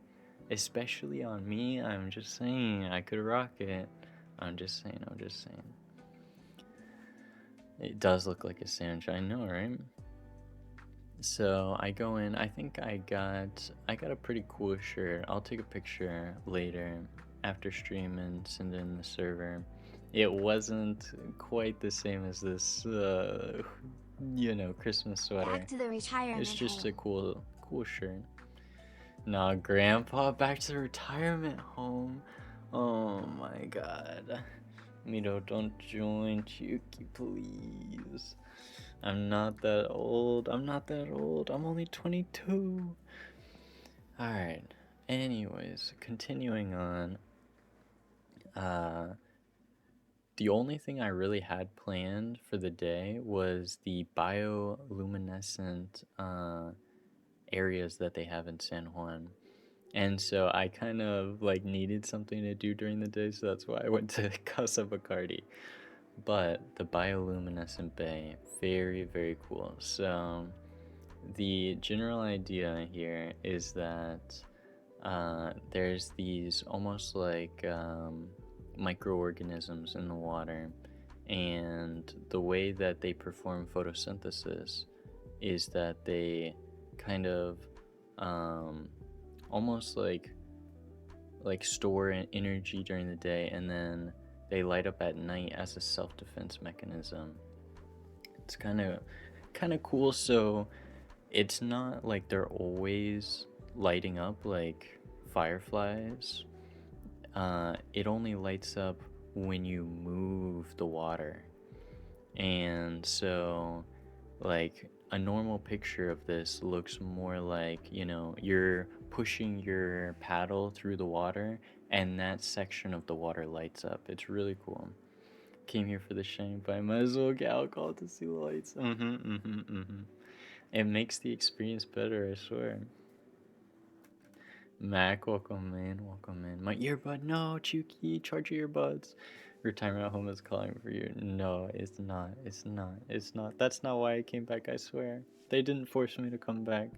Especially on me, I'm just saying, I could rock it. I'm just saying. It does look like a sandwich, I know, right? So I go in, I think I got a pretty cool shirt. I'll take a picture later after stream and send it in the server. It wasn't quite the same as this, you know, Christmas sweater. Back to the retirement It's just home. a cool shirt. Nah, Grandpa, back to the retirement home. Oh my god. Mito, don't join Chuki, please. I'm not that old. I'm only 22. Alright. Anyways, continuing on. the only thing I really had planned for the day was the bioluminescent areas that they have in San Juan. And so I kind of like needed something to do during the day, so that's why I went to Casa Bacardi. But the bioluminescent bay, very, very cool. So the general idea here is that there's these almost like microorganisms in the water, and the way that they perform photosynthesis is that they kind of almost like store energy during the day, and then they light up at night as a self-defense mechanism. It's kind of cool. So it's not like they're always lighting up like fireflies. It only lights up when you move the water. And so like a normal picture of this looks more like, you know, you're pushing your paddle through the water and that section of the water lights up. It's really cool. Came here for the shine, but I might as well get alcohol to see the lights. It makes the experience better, I swear. Mac, welcome in, welcome in. My earbud, no, Chuki, charge your earbuds. Retirement at home is calling for you. No, it's not. That's not why I came back, I swear. They didn't force me to come back.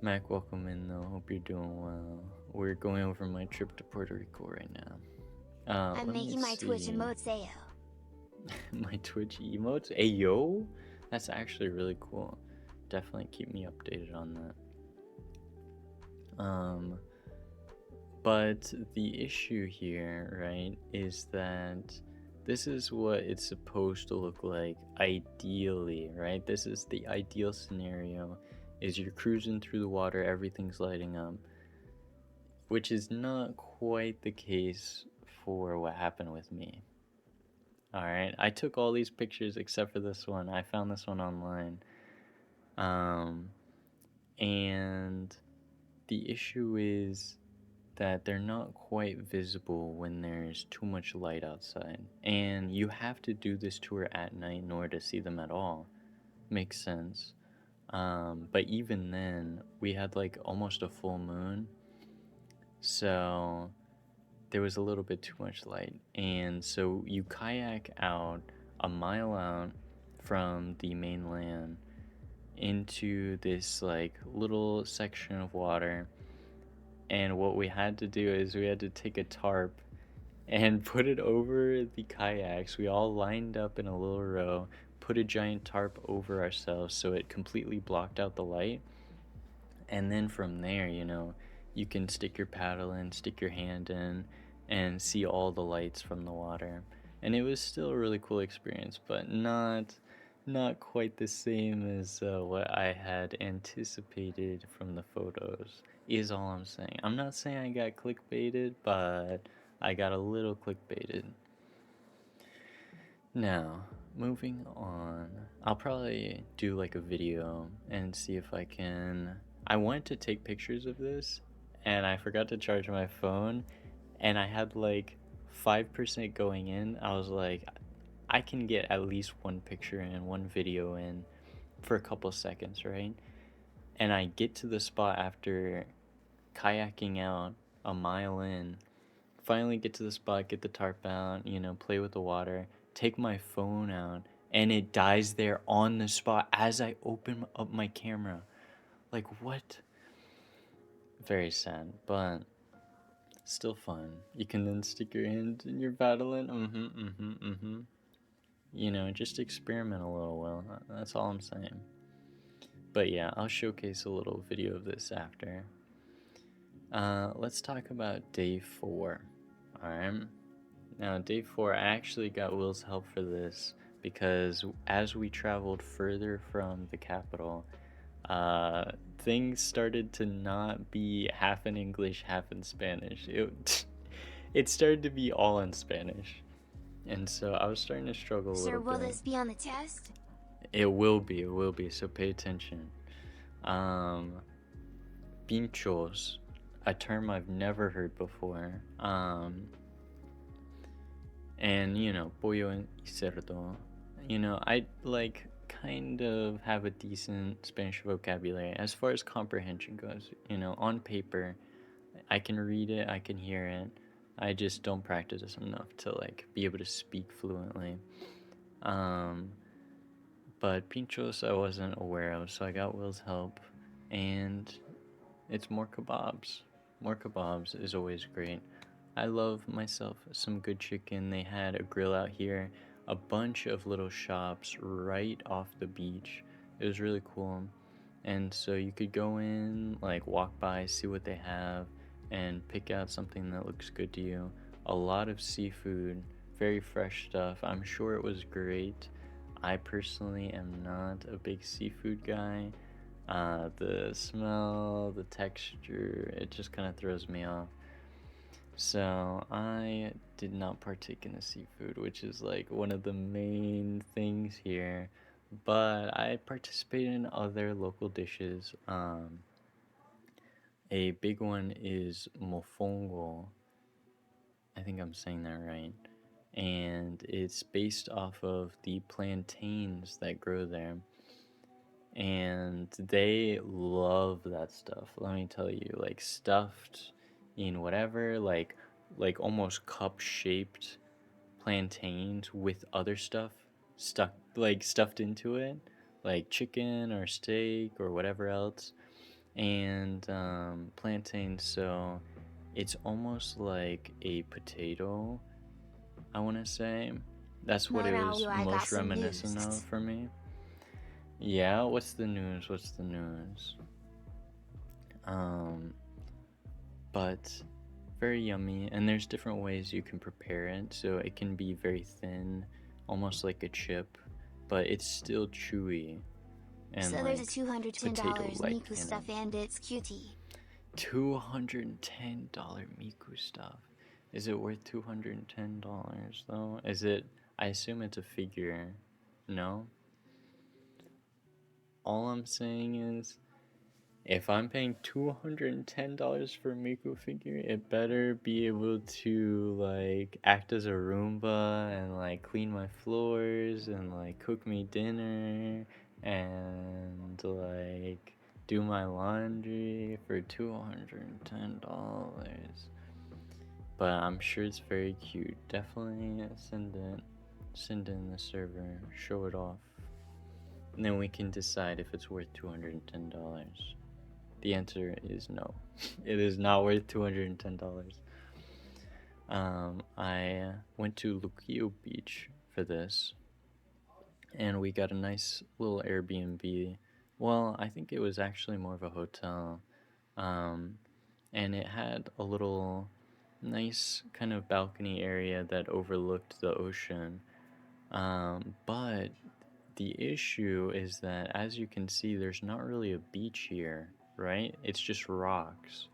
Mac, welcome in though. Hope you're doing well. We're going over my trip to Puerto Rico right now. I'm making my Twitch emotes Ayo. My Twitch emotes? Ayo? That's actually really cool. Definitely keep me updated on that. But the issue here, right, is that this is what it's supposed to look like ideally, right? This is the ideal scenario, is you're cruising through the water, everything's lighting up, which is not quite the case for what happened with me. Alright, I took all these pictures except for this one. I found this one online. And the issue is that they're not quite visible when there's too much light outside. And you have to do this tour at night in order to see them at all. Makes sense. But even then, we had like almost a full moon. So there was a little bit too much light. And so you kayak out a mile out from the mainland into this like little section of water. And what we had to do is we had to take a tarp and put it over the kayaks. We all lined up in a little row, put a giant tarp over ourselves so it completely blocked out the light. And then from there, you know, you can stick your paddle in, stick your hand in, and see all the lights from the water. And it was still a really cool experience, but not quite the same as what I had anticipated from the photos, is all I'm saying. I'm not saying I got clickbaited, but I got a little clickbaited. Now, moving on, I'll probably do like a video and see if I can. I wanted to take pictures of this, and I forgot to charge my phone, and I had like 5% going in. I was like, I can get at least one picture in, one video in for a couple seconds, right? And I get to the spot after kayaking out a mile in, finally get to the spot, get the tarp out, you know, play with the water, take my phone out, and it dies there on the spot as I open up my camera. Like, what? Very sad, but still fun. You can then stick your hand in your paddling. You know, just experiment a little, Will. That's all I'm saying. But yeah, I'll showcase a little video of this after. Let's talk about day 4. Alright. Now, day 4, I actually got Will's help for this because as we traveled further from the capital, things started to not be half in English, half in Spanish. It started to be all in Spanish. And so I was starting to struggle a little bit. Sir, will this be on the test? It will be, so pay attention. Pinchos, a term I've never heard before. And, pollo y cerdo. I like kind of have a decent Spanish vocabulary as far as comprehension goes. On paper, I can read it, I can hear it. I just don't practice enough to like be able to speak fluently. Um, but pinchos I wasn't aware of, so I got Will's help, and it's more kebabs. More kebabs is always great. I love myself some good chicken. They had a grill out here, a bunch of little shops right off the beach. It was really cool. And so you could go in, like walk by, see what they have, and pick out something that looks good to you. A lot of seafood, very fresh stuff. I'm sure it was great. I personally am not a big seafood guy. The smell, the texture, it just kind of throws me off. So I did not partake in the seafood, which is like one of the main things here. But I participated in other local dishes. A big one is mofongo. I think I'm saying that right. And it's based off of the plantains that grow there. And they love that stuff. Let me tell you, like stuffed in whatever, like almost cup-shaped plantains with other stuff stuffed into it, like chicken or steak or whatever else, and plantains. So it's almost like a potato, I want to say. That's what it was Morale, I got most some reminiscent news. of for me. Yeah, what's the news? What's the news? But very yummy, and there's different ways you can prepare it. So it can be very thin, almost like a chip, but it's still chewy. And So there's a $210 potato-like, Miku stuff and it's cutie. $210 Miku stuff. Is it worth $210 though? Is it? I assume it's a figure. No? All I'm saying is, if I'm paying $210 for a Miku figure, it better be able to like act as a Roomba and like clean my floors and like cook me dinner and like do my laundry for $210. But I'm sure it's very cute. Definitely send it in the server, show it off. And then we can decide if it's worth $210. The answer is no. It is not worth $210. I went to Luquillo Beach for this, and we got a nice little Airbnb. Well, I think it was actually more of a hotel. And it had a little nice kind of balcony area that overlooked the ocean. But the issue is that, as you can see, there's not really a beach here, right? It's just rocks.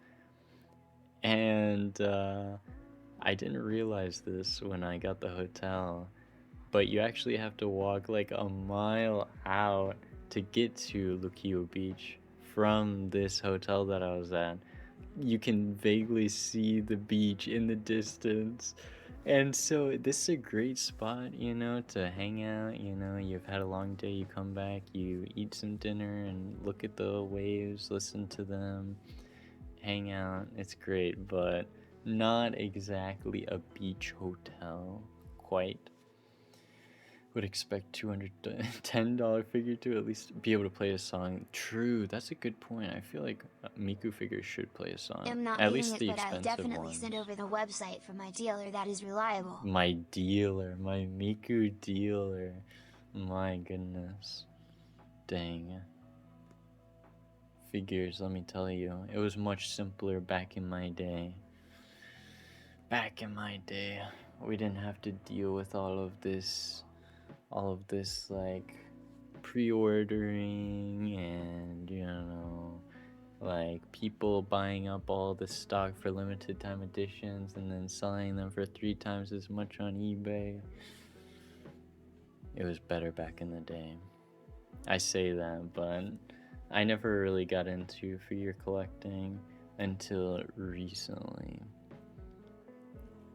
And I didn't realize this when I got the hotel, but you actually have to walk like a mile out to get to Luquillo Beach from this hotel that I was at. You can vaguely see the beach in the distance. And so this is a great spot, to hang out. You've had a long day, you come back, you eat some dinner and look at the waves, listen to them, hang out. It's great, but not exactly a beach hotel, quite. Would expect $210 figure to at least be able to play a song. True, that's a good point. I feel like Miku figures should play a song. I'm not at getting least it, the but I'll expensive definitely ones. send over the website from my dealer that is reliable. My dealer, my Miku dealer. My goodness. Dang. Figures, let me tell you, it was much simpler back in my day. Back in my day, we didn't have to deal with all of this like pre-ordering and like people buying up all the stock for limited time editions and then selling them for 3 times as much on eBay. It was better back in the day. I say that, but I never really got into figure collecting until recently.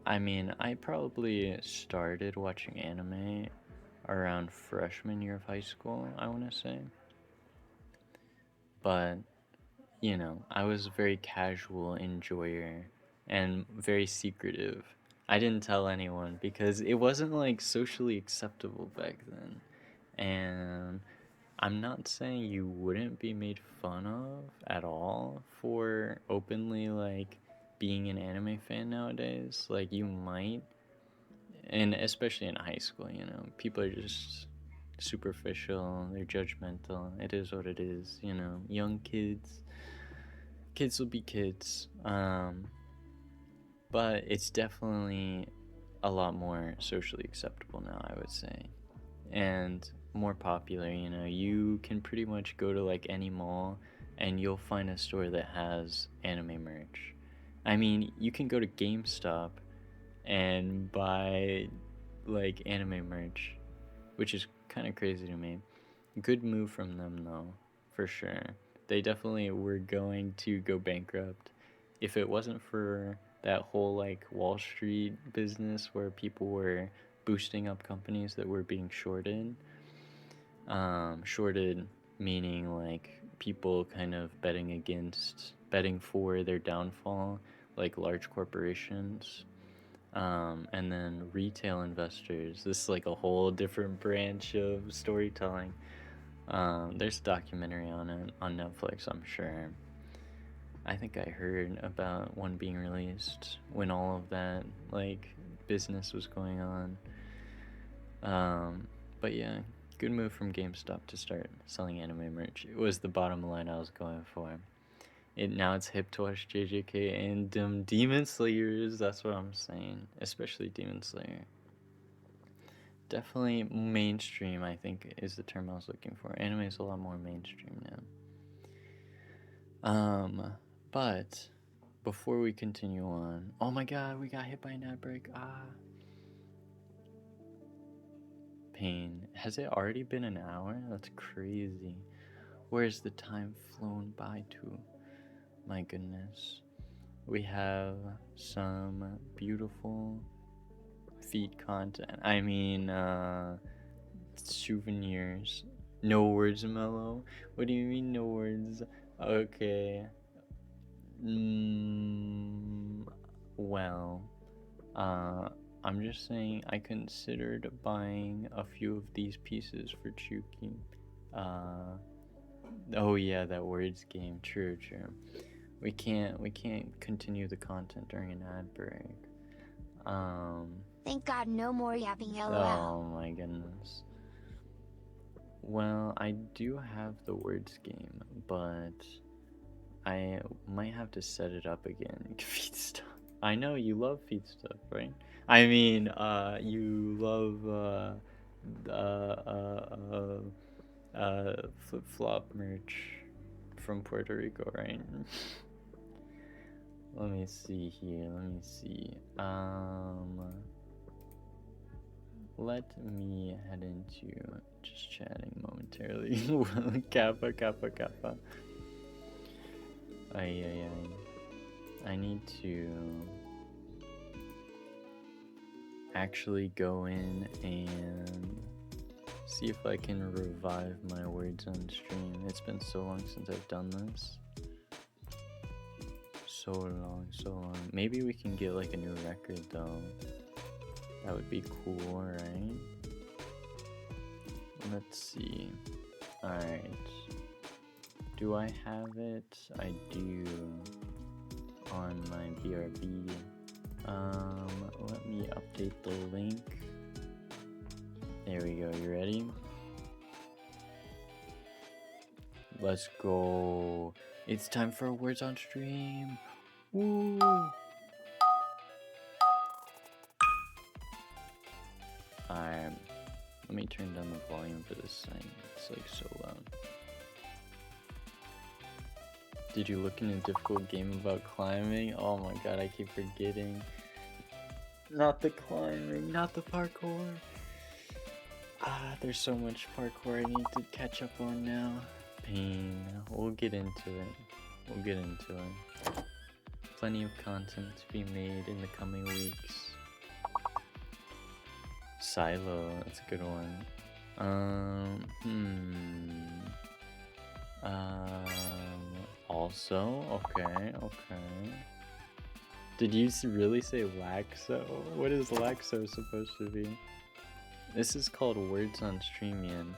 I mean, I probably started watching anime around freshman year of high school, I want to say. But, you know, I was a very casual enjoyer and very secretive. I didn't tell anyone because it wasn't like socially acceptable back then. And I'm not saying you wouldn't be made fun of at all for openly like being an anime fan nowadays. Like you might, and especially in high school, you know, people are just superficial, they're judgmental. It is what it is, you know. Young kids will be kids. But it's definitely a lot more socially acceptable now, I would say. And more popular, you know. You can pretty much go to like any mall and you'll find a store that has anime merch. I mean, you can go to GameStop and buy like anime merch, which is kind of crazy to me. Good move from them though, for sure. They definitely were going to go bankrupt if it wasn't for that whole like Wall Street business where people were boosting up companies that were being shorted. Shorted meaning like people kind of betting for their downfall, like large corporations. And then retail investors. This is like a whole different branch of storytelling. There's a documentary on it on Netflix, I'm sure. I think I heard about one being released when all of that like business was going on. But yeah, good move from GameStop to start selling anime merch. It was the bottom line I was going for. Now it's hip to watch JJK and Demon Slayers. That's what I'm saying, especially Demon Slayer. Definitely mainstream, I think, is the term I was looking for. Anime is a lot more mainstream now. But before we continue on, oh my god, we got hit by an ad break. Pain. Has it already been an hour? That's crazy. Where's the time flown by to? My goodness. We have some beautiful feed content. I mean, souvenirs. No words, Mellow? What do you mean, no words? Okay. Well, I'm just saying I considered buying a few of these pieces for Chuki. Oh yeah, that words game. True. We can't continue the content during an ad break. Thank God no more yapping LOL. Oh my goodness. Well, I do have the words game, but I might have to set it up again. Feed stuff. I know you love feed stuff, right? I mean, you love flip-flop merch from Puerto Rico, right? Let me see here. Let me head into just chatting momentarily. Kappa. I need to actually go in and see if I can revive my words on stream. It's been so long since I've done this. So long. Maybe we can get like a new record though. That would be cool, right? Let's see. Alright. Do I have it? I do. On my BRB. Let me update the link. There we go. You ready? Let's go. It's time for words on stream. Woo! Let me turn down the volume for this thing. It's like so loud. Did you look in a difficult game about climbing? Oh my god, I keep forgetting. Not the climbing, not the parkour. There's so much parkour I need to catch up on now. Pain. We'll get into it. Plenty of content to be made in the coming weeks. Silo, that's a good one. Also, okay. Did you really say Laxo? What is Laxo supposed to be? This is called Words on Streamian.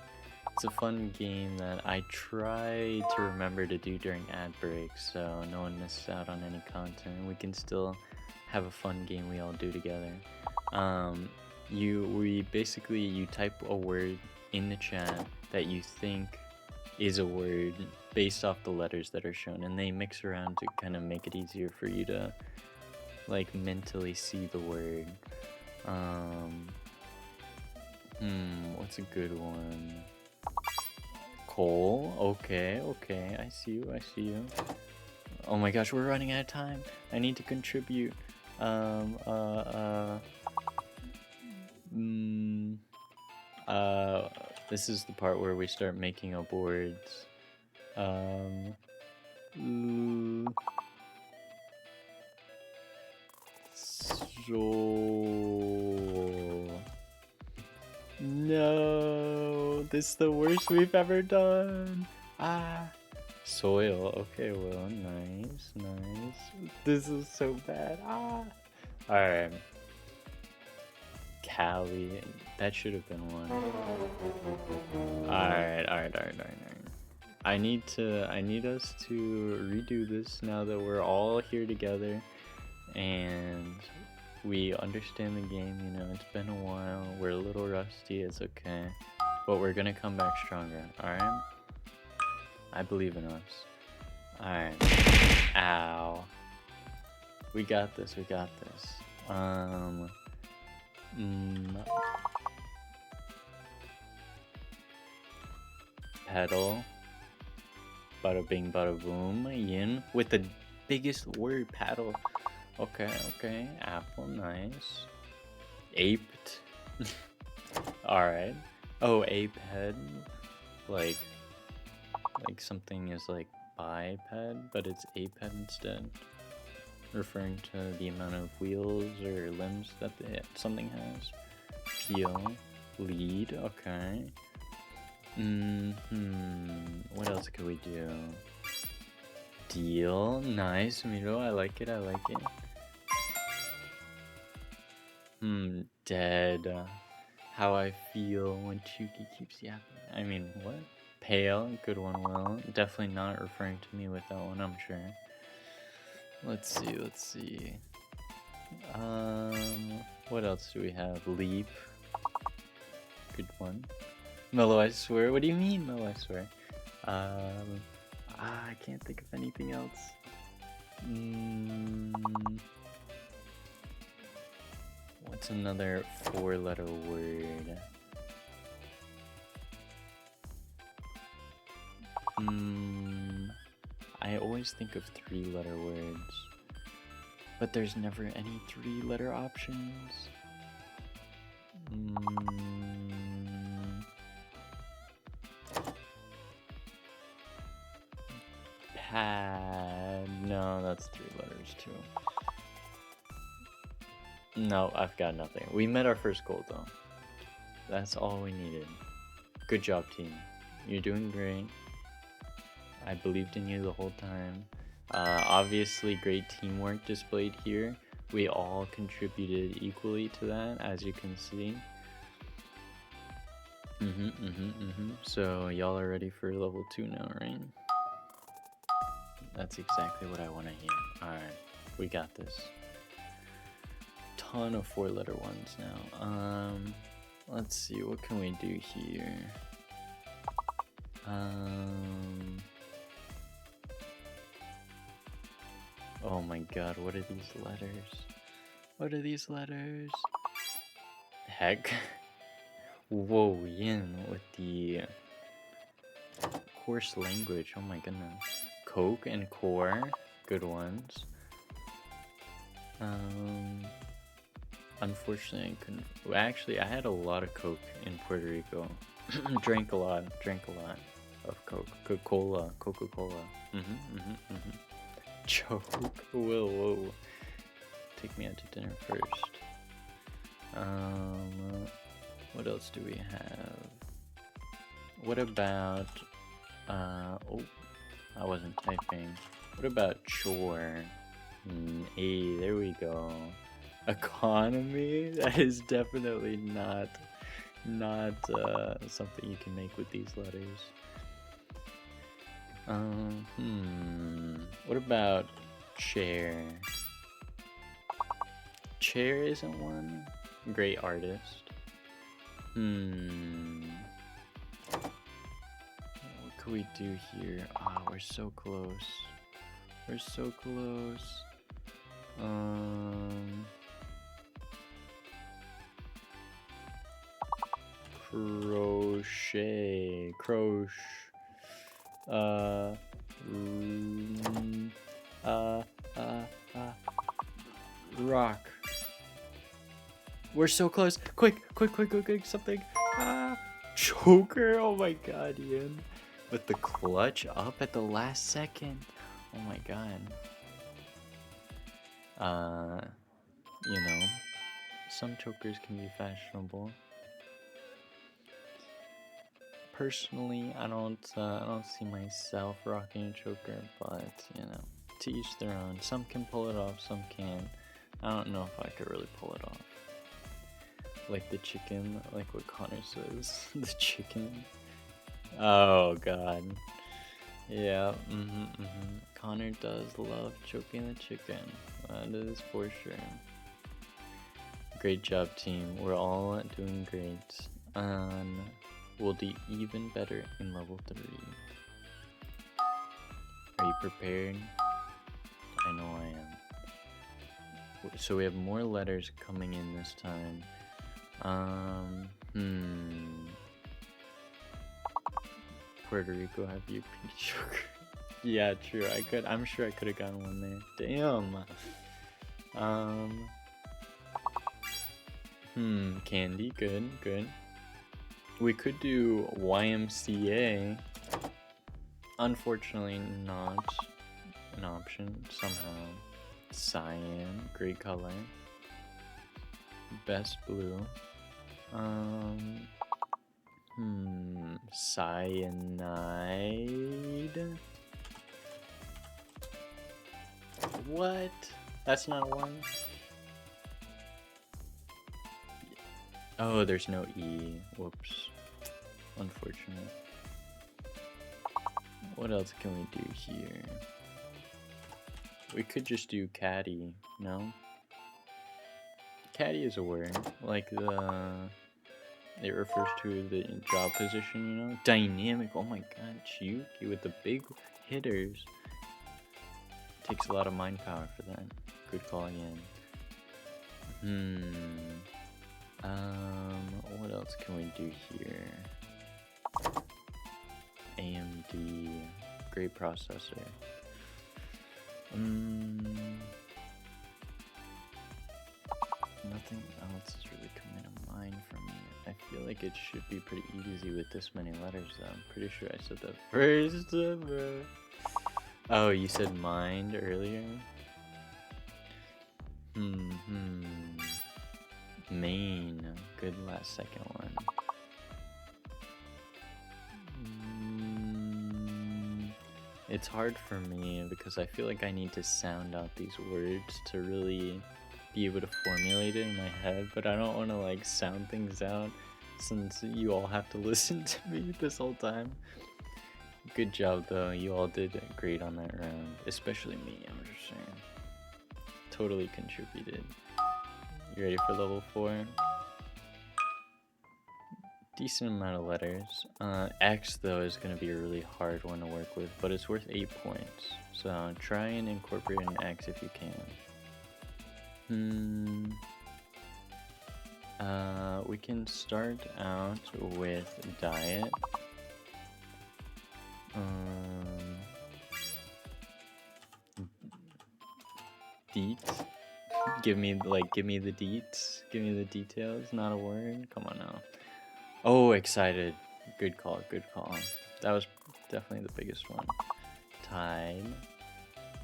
It's a fun game that I try to remember to do during ad breaks, so no one misses out on any content. We can still have a fun game we all do together. You type a word in the chat that you think is a word based off the letters that are shown, and they mix around to kind of make it easier for you to like mentally see the word. What's a good one? Coal. Okay, I see you. Oh my gosh, we're running out of time. I need to contribute. This is the part where we start making up words. No, this is the worst we've ever done. Soil. Okay, well, nice. This is so bad. Alright. Cali. That should have been one. Alright. I need us to redo this now that we're all here together and we understand the game. You know, it's been a while. We're a little rusty. It's okay, but we're gonna come back stronger. Alright? I believe in us. Alright. Ow. We got this. Pedal. Bada bing, bada boom. Yin. With the biggest word, paddle. Okay. Apple, nice. Aped. Alright. Oh, ape head. Like something is like biped, but it's ape head instead. Referring to the amount of wheels or limbs that something has. Peel. Lead, okay. What else could we do? Deal, nice, Miro, I like it. Dead. How I feel when Chuki keeps yapping. I mean, what? Pale, good one, Will. Definitely not referring to me with that one, I'm sure. Let's see. What else do we have? Leap. Good one. Mellow, I swear. What do you mean, Mellow, I swear? I can't think of anything else. What's another 4-letter word? I always think of 3-letter words, but there's never any 3-letter options. Pad. No, that's 3 letters too. No, I've got nothing. We met our first goal though. That's all we needed. Good job, team. You're doing great. I believed in you the whole time. Obviously, great teamwork displayed here. We all contributed equally to that, as you can see. So y'all are ready for level 2 now, right? That's exactly what I want to hear. Alright, we got this. Ton of 4-letter ones now. Let's see, what can we do here? Oh my god, what are these letters? Heck. Whoa, Yin with the coarse language, oh my goodness. Coke and core, good ones. Unfortunately, I couldn't. Well, actually, I had a lot of Coke in Puerto Rico. drank a lot of Coke. Coca-Cola. Choke. Whoa. Take me out to dinner first. What else do we have? What about, oh, I wasn't typing. What about chore? Hey, there we go. Economy? That is definitely not something you can make with these letters. What about chair? Chair isn't one. Great artist. What could we do here? Ah, we're so close. We're so close. Crochet. Rock. We're so close. Quick, something. Choker. Oh my god, Ian. With the clutch up at the last second. Oh my god. You know, some chokers can be fashionable. Personally, I don't see myself rocking a choker, but you know, to each their own. Some can pull it off, some can't. I don't know if I could really pull it off. Like the chicken, like what Connor says. The chicken. Oh god. Yeah, Connor does love choking the chicken. That is for sure. Great job, team. We're all doing great. We'll do even better in level 3. Are you prepared? I know I am. So we have more letters coming in this time. Puerto Rico have you pink sugar? Yeah, true. I'm sure I could have gotten one there. Damn. Candy. Good. We could do YMCA. Unfortunately, not an option somehow. Cyan, great color. Best blue. Cyanide. What? That's not one. Oh, there's no E. Whoops. Unfortunate. What else can we do here? We could just do caddy, no? Caddy is a word. Like it refers to the job position, you know? Dynamic, oh my god, Chiyuki with the big hitters. Takes a lot of mind power for that. Good call again. What else can we do here? AMD, great processor. Nothing else is really coming to mind for me. I feel like it should be pretty easy with this many letters though. I'm pretty sure I said that first, bro. Oh, you said mind earlier? Main. Good last second one. It's hard for me because I feel like I need to sound out these words to really be able to formulate it in my head, but I don't want to like sound things out since you all have to listen to me this whole time. Good job though, you all did great on that round, especially me, I'm just saying. Totally contributed. You ready for level 4? Decent amount of letters. X though is going to be a really hard one to work with, but it's worth 8 points. So try and incorporate an X if you can. We can start out with diet. Deet. Give me the deets. Give me the details. Not a word. Come on now. Oh, excited. Good call. That was definitely the biggest one. Tide.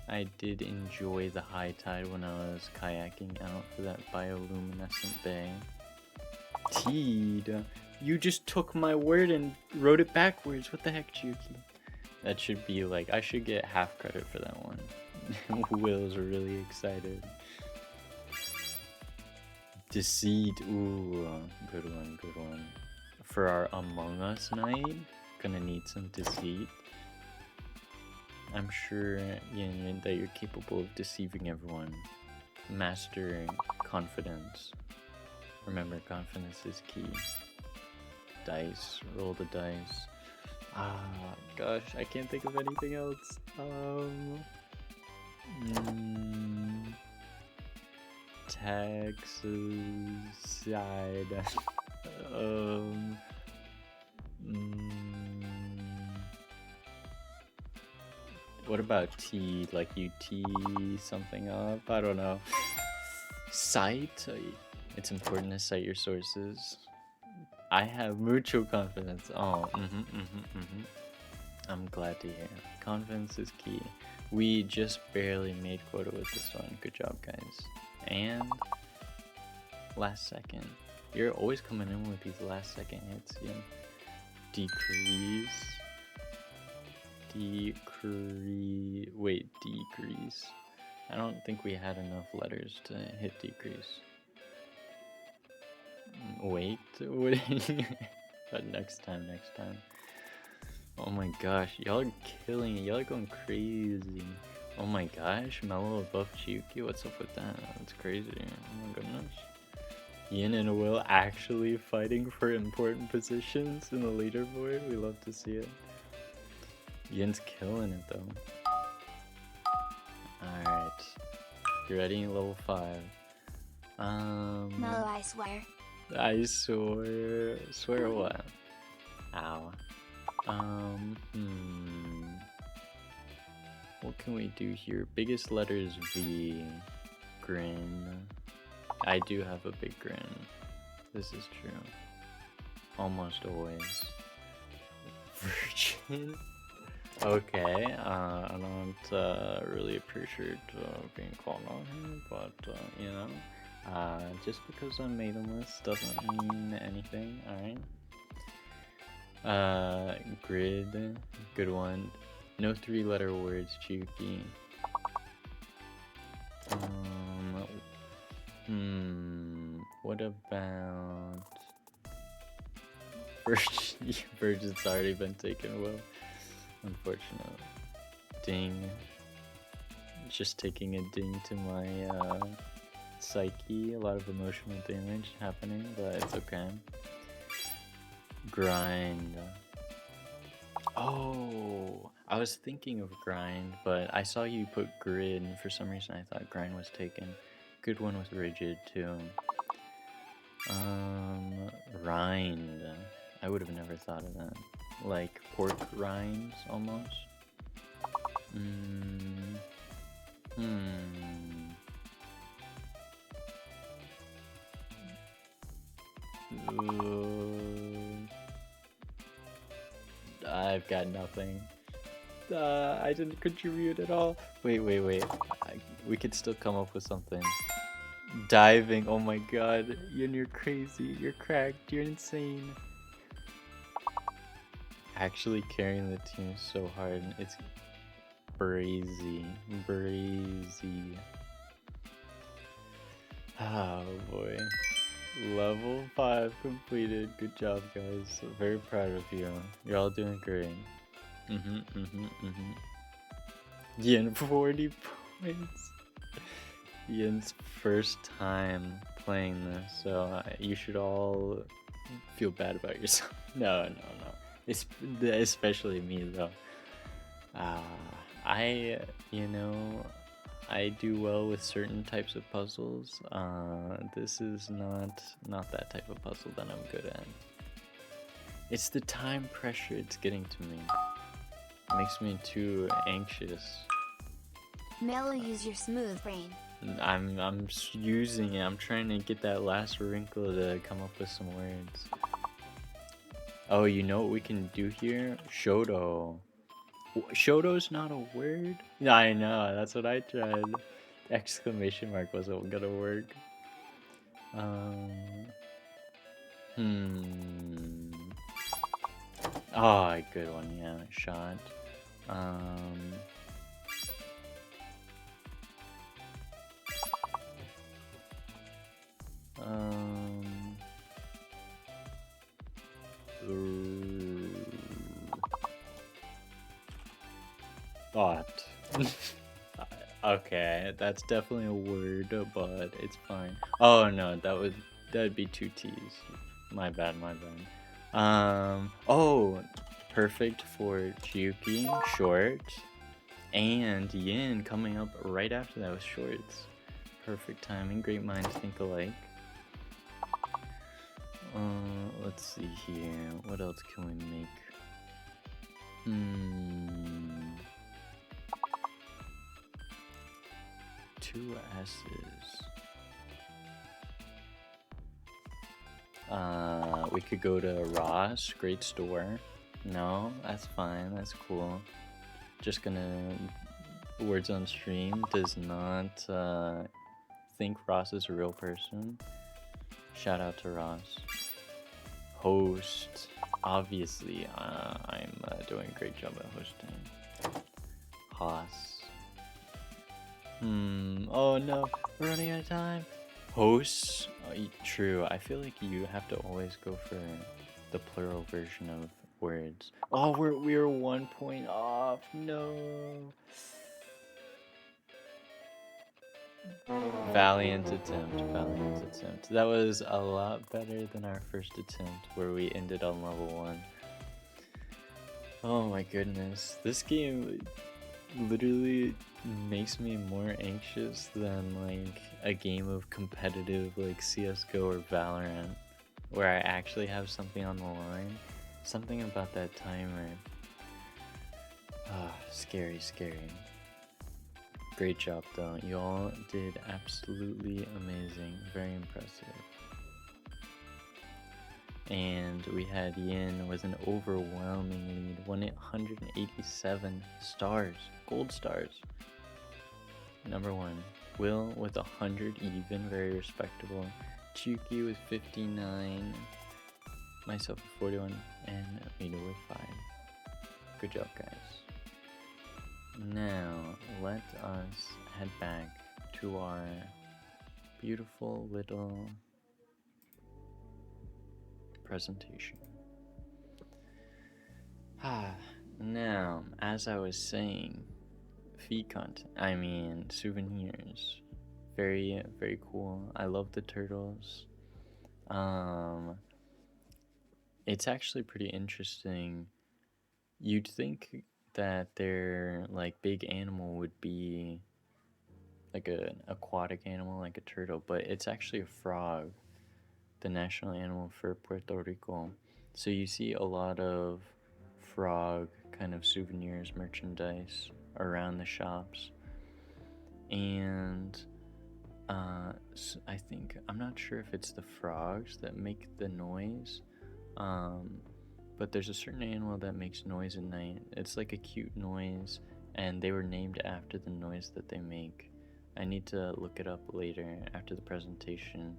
I did enjoy the high tide when I was kayaking out for that bioluminescent bay. Teed. You just took my word and wrote it backwards. What the heck, Chuki? That should be like, I should get half credit for that one. Will's really excited. Deceit. Ooh, good one, good one. For our Among Us night, gonna need some deceit. I'm sure that you're capable of deceiving everyone. Master confidence. Remember, confidence is key. Dice. Roll the dice. Ah, gosh, I can't think of anything else. Texas side. What about T? Like you tee something up? I don't know. Cite? It's important to cite your sources. I have mucho confidence. Oh, I'm glad to hear. Confidence is key. We just barely made quota with this one. Good job, guys. And last second. You're always coming in with these last second hits. Yeah. Decrease. Wait, decrease. I don't think we had enough letters to hit decrease. Wait. But next time. Oh my gosh, y'all are killing it. Y'all are going crazy. Oh my gosh, Mellow above Chuki. What's up with that? That's crazy. Oh my goodness. Yin and Will actually fighting for important positions in the leaderboard. We love to see it. Yin's killing it though. Alright. You ready? Level 5. Mellow, I swear. I swear. Swear what? Ow. What can we do here? Biggest letter is V. Grin. I do have a big grin. This is true. Almost always. Virgin? Okay, I don't really appreciate being called on here, but you know, just because I'm maidenless doesn't mean anything, alright? Grid, good one. No 3-letter words, Chuki. What about... Virgin's already been taken, Will. Unfortunate. Ding. Just taking a ding to my psyche. A lot of emotional damage happening, but it's okay. Grind. Oh, I was thinking of grind, but I saw you put grid, and for some reason I thought grind was taken. Good one with rigid too. Rind. I would have never thought of that. Like pork rinds, almost. I've got nothing. I didn't contribute at all. Wait. We could still come up with something. Diving. Oh my god. You're crazy. You're cracked. You're insane. Actually carrying the team so hard. It's brazy. Oh boy. Level 5 completed. Good job, guys. Very proud of you. You're all doing great. Yin 40 points. Yin's first time playing this, so you should all feel bad about yourself. No. Especially me though. I do well with certain types of puzzles. This is not that type of puzzle that I'm good at. It's the time pressure it's getting to me. It makes me too anxious. Mellow, use your smooth brain. I'm using it. I'm trying to get that last wrinkle to come up with some words. Oh, you know what we can do here? Shoto. Shoto's not a word? Yeah, I know, that's what I tried. Exclamation mark wasn't gonna work. Oh, good one, yeah, shot. Um... Bot. Okay, that's definitely a word, but it's fine. Oh no, that'd be two T's. My bad, my bad. Oh, perfect for Juki, short, and Yin coming up right after that with shorts. Perfect timing, great minds think alike. Let's see here. What else can we make? Two S's. We could go to Ross, great store. No, that's fine, that's cool. Just gonna, words on stream, does not think Ross is a real person. Shout out to Ross. Host, obviously, I'm doing a great job at hosting. Haas. Oh no, we're running out of time. Hosts, true. I feel like you have to always go for the plural version of words. Oh, we're 1 point off. No. Valiant attempt, valiant attempt. That was a lot better than our first attempt where we ended on level 1. Oh my goodness. This game literally makes me more anxious than like a game of competitive like CSGO or Valorant where I actually have something on the line. Something about that timer. Scary, scary. Great job though. You all did absolutely amazing. Very impressive. And we had Yin with an overwhelming lead. 187 stars. Gold stars. Number 1. Will with 100 even. Very respectable. Chuki with 59. Myself with 41. And Amita with 5. Good job, guys. Now, let us head back to our beautiful little presentation. Now, as I was saying, feed content, I mean souvenirs, very, very cool. I love the turtles. It's actually pretty interesting. You'd think that their like big animal would be like an aquatic animal like a turtle, but it's actually a frog, the national animal for Puerto Rico. So you see a lot of frog kind of souvenirs, merchandise around the shops. And I think, I'm not sure if it's the frogs that make the noise, but there's a certain animal that makes noise at night. It's like a cute noise, and they were named after the noise that they make. I need to look it up later after the presentation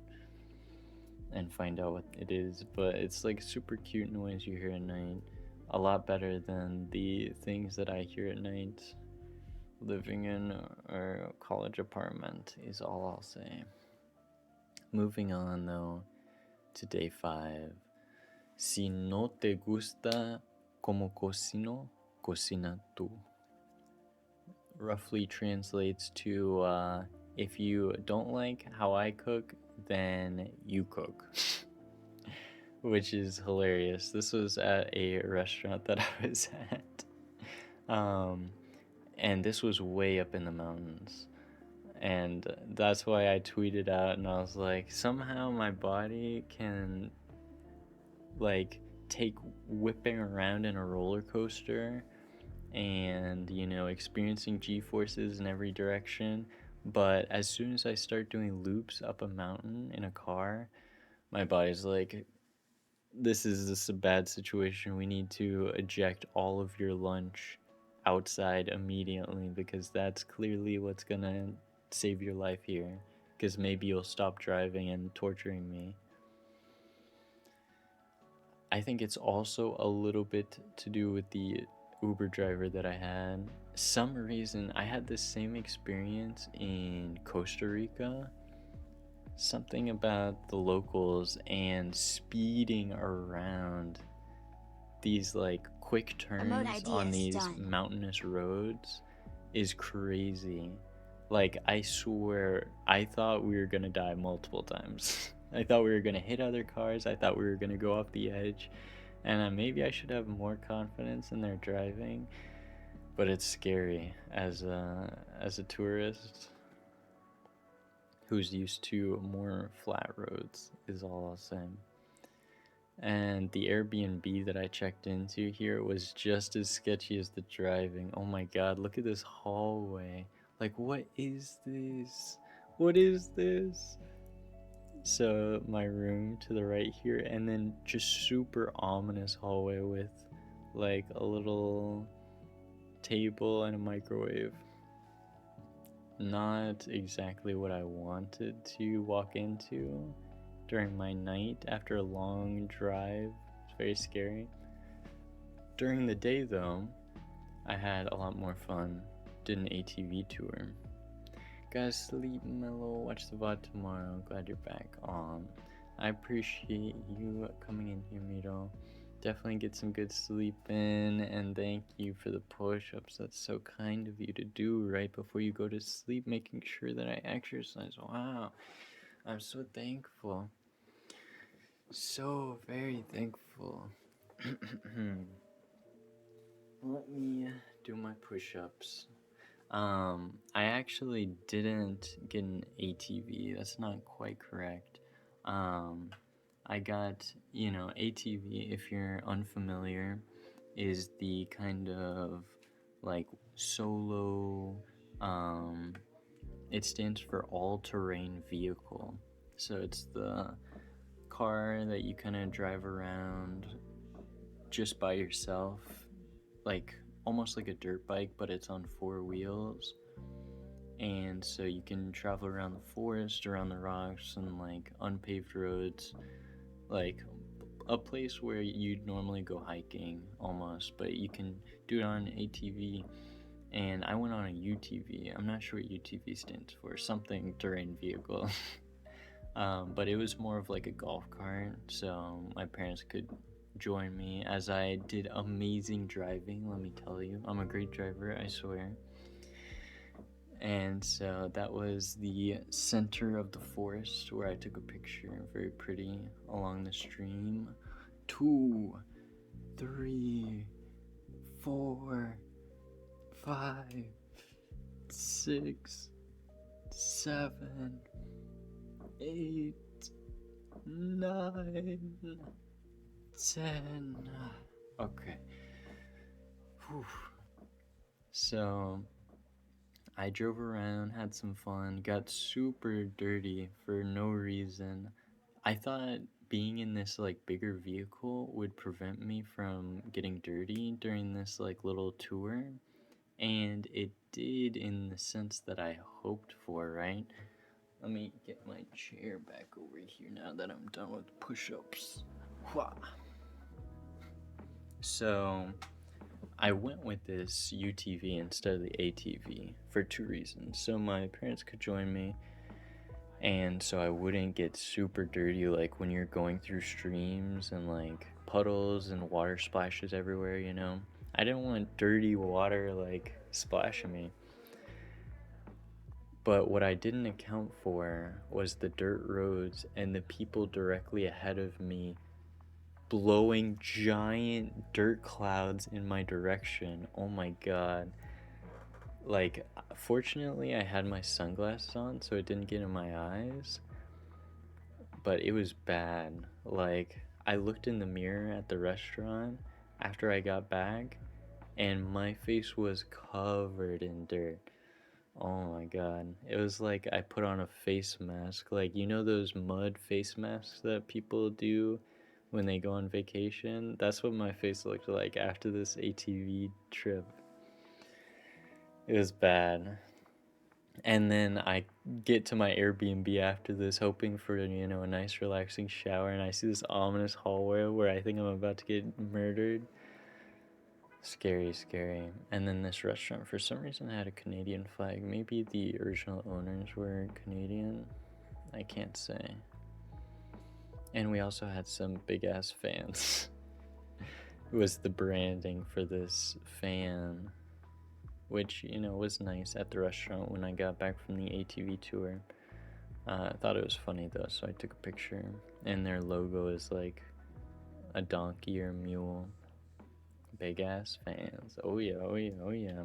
and find out what it is, but it's like super cute noise you hear at night. A lot better than the things that I hear at night living in a college apartment is all I'll say. Moving on though to day 5. Si no te gusta como cocino, cocina tú. Roughly translates to if you don't like how I cook, then you cook. Which is hilarious. This was at a restaurant that I was at. And this was way up in the mountains. And that's why I tweeted out and I was like, somehow my body can like take whipping around in a roller coaster and, you know, experiencing G-forces in every direction. But as soon as I start doing loops up a mountain in a car, my body's like, this is a bad situation. We need to eject all of your lunch outside immediately, because that's clearly what's gonna save your life here, because maybe you'll stop driving and torturing me. I think it's also a little bit to do with the Uber driver that I had. Some reason I had the same experience in Costa Rica. Something about the locals and speeding around these like quick turns on these mountainous roads is crazy. Like, I swear, I thought we were gonna die multiple times. I thought we were gonna hit other cars. I thought we were gonna go off the edge. And maybe I should have more confidence in their driving. But it's scary as a tourist who's used to more flat roads, is all I'll say. And the Airbnb that I checked into here was just as sketchy as the driving. Oh my god, look at this hallway. Like, what is this? What is this? So, my room to the right here, and then just super ominous hallway with like a little table and a microwave. Not exactly what I wanted to walk into during my night after a long drive. It's very scary. During the day though, I had a lot more fun. Did an ATV tour. Guys, sleep, Mellow. Watch the VOD tomorrow. Glad you're back on. I appreciate you coming in here, Miro. Definitely get some good sleep in, and thank you for the push-ups. That's so kind of you to do right before you go to sleep, making sure that I exercise. Wow, I'm so thankful. So very thankful. Let me do my push-ups. I actually didn't get an ATV. That's not quite correct. I got, ATV, if you're unfamiliar, is the kind of like solo, it stands for all-terrain vehicle. So it's the car that you kind of drive around just by yourself, like almost like a dirt bike, but it's on 4 wheels. And so you can travel around the forest, around the rocks, and like unpaved roads, like a place where you'd normally go hiking almost, but you can do it on an ATV. And I went on a UTV. I'm not sure what UTV stands for, something terrain vehicle. But it was more of like a golf cart, so my parents could join me as I did amazing driving. Let me tell you, I'm a great driver, I swear. And so that was the center of the forest where I took a picture, very pretty, along the stream. 2, 3, 4, 5, 6, 7, 8, 9, 10. Okay. Whew. So I drove around, had some fun, got super dirty for no reason. I thought being in this like bigger vehicle would prevent me from getting dirty during this like little tour, and it did in the sense that I hoped for, right? Let me get my chair back over here now that I'm done with push-ups. So I went with this UTV instead of the ATV for 2 reasons. So my parents could join me, and so I wouldn't get super dirty like when you're going through streams and like puddles and water splashes everywhere, I didn't want dirty water like splashing me. But what I didn't account for was the dirt roads and the people directly ahead of me blowing giant dirt clouds in my direction. Oh my god. Like, fortunately I had my sunglasses on so it didn't get in my eyes, but it was bad. Like, I looked in the mirror at the restaurant after I got back and my face was covered in dirt. Oh my god. It was like I put on a face mask. Like, those mud face masks that people do when they go on vacation? That's what my face looked like after this ATV trip. It was bad. And then I get to my Airbnb after this, hoping for, a nice relaxing shower, and I see this ominous hallway where I think I'm about to get murdered. Scary, scary. And then this restaurant, for some reason, had a Canadian flag. Maybe the original owners were Canadian. I can't say. And we also had some big-ass fans. It was the branding for this fan, which, was nice at the restaurant when I got back from the ATV tour. I thought it was funny, though, so I took a picture. And their logo is like a donkey or a mule. Big ass fans. Oh yeah, oh yeah, oh yeah.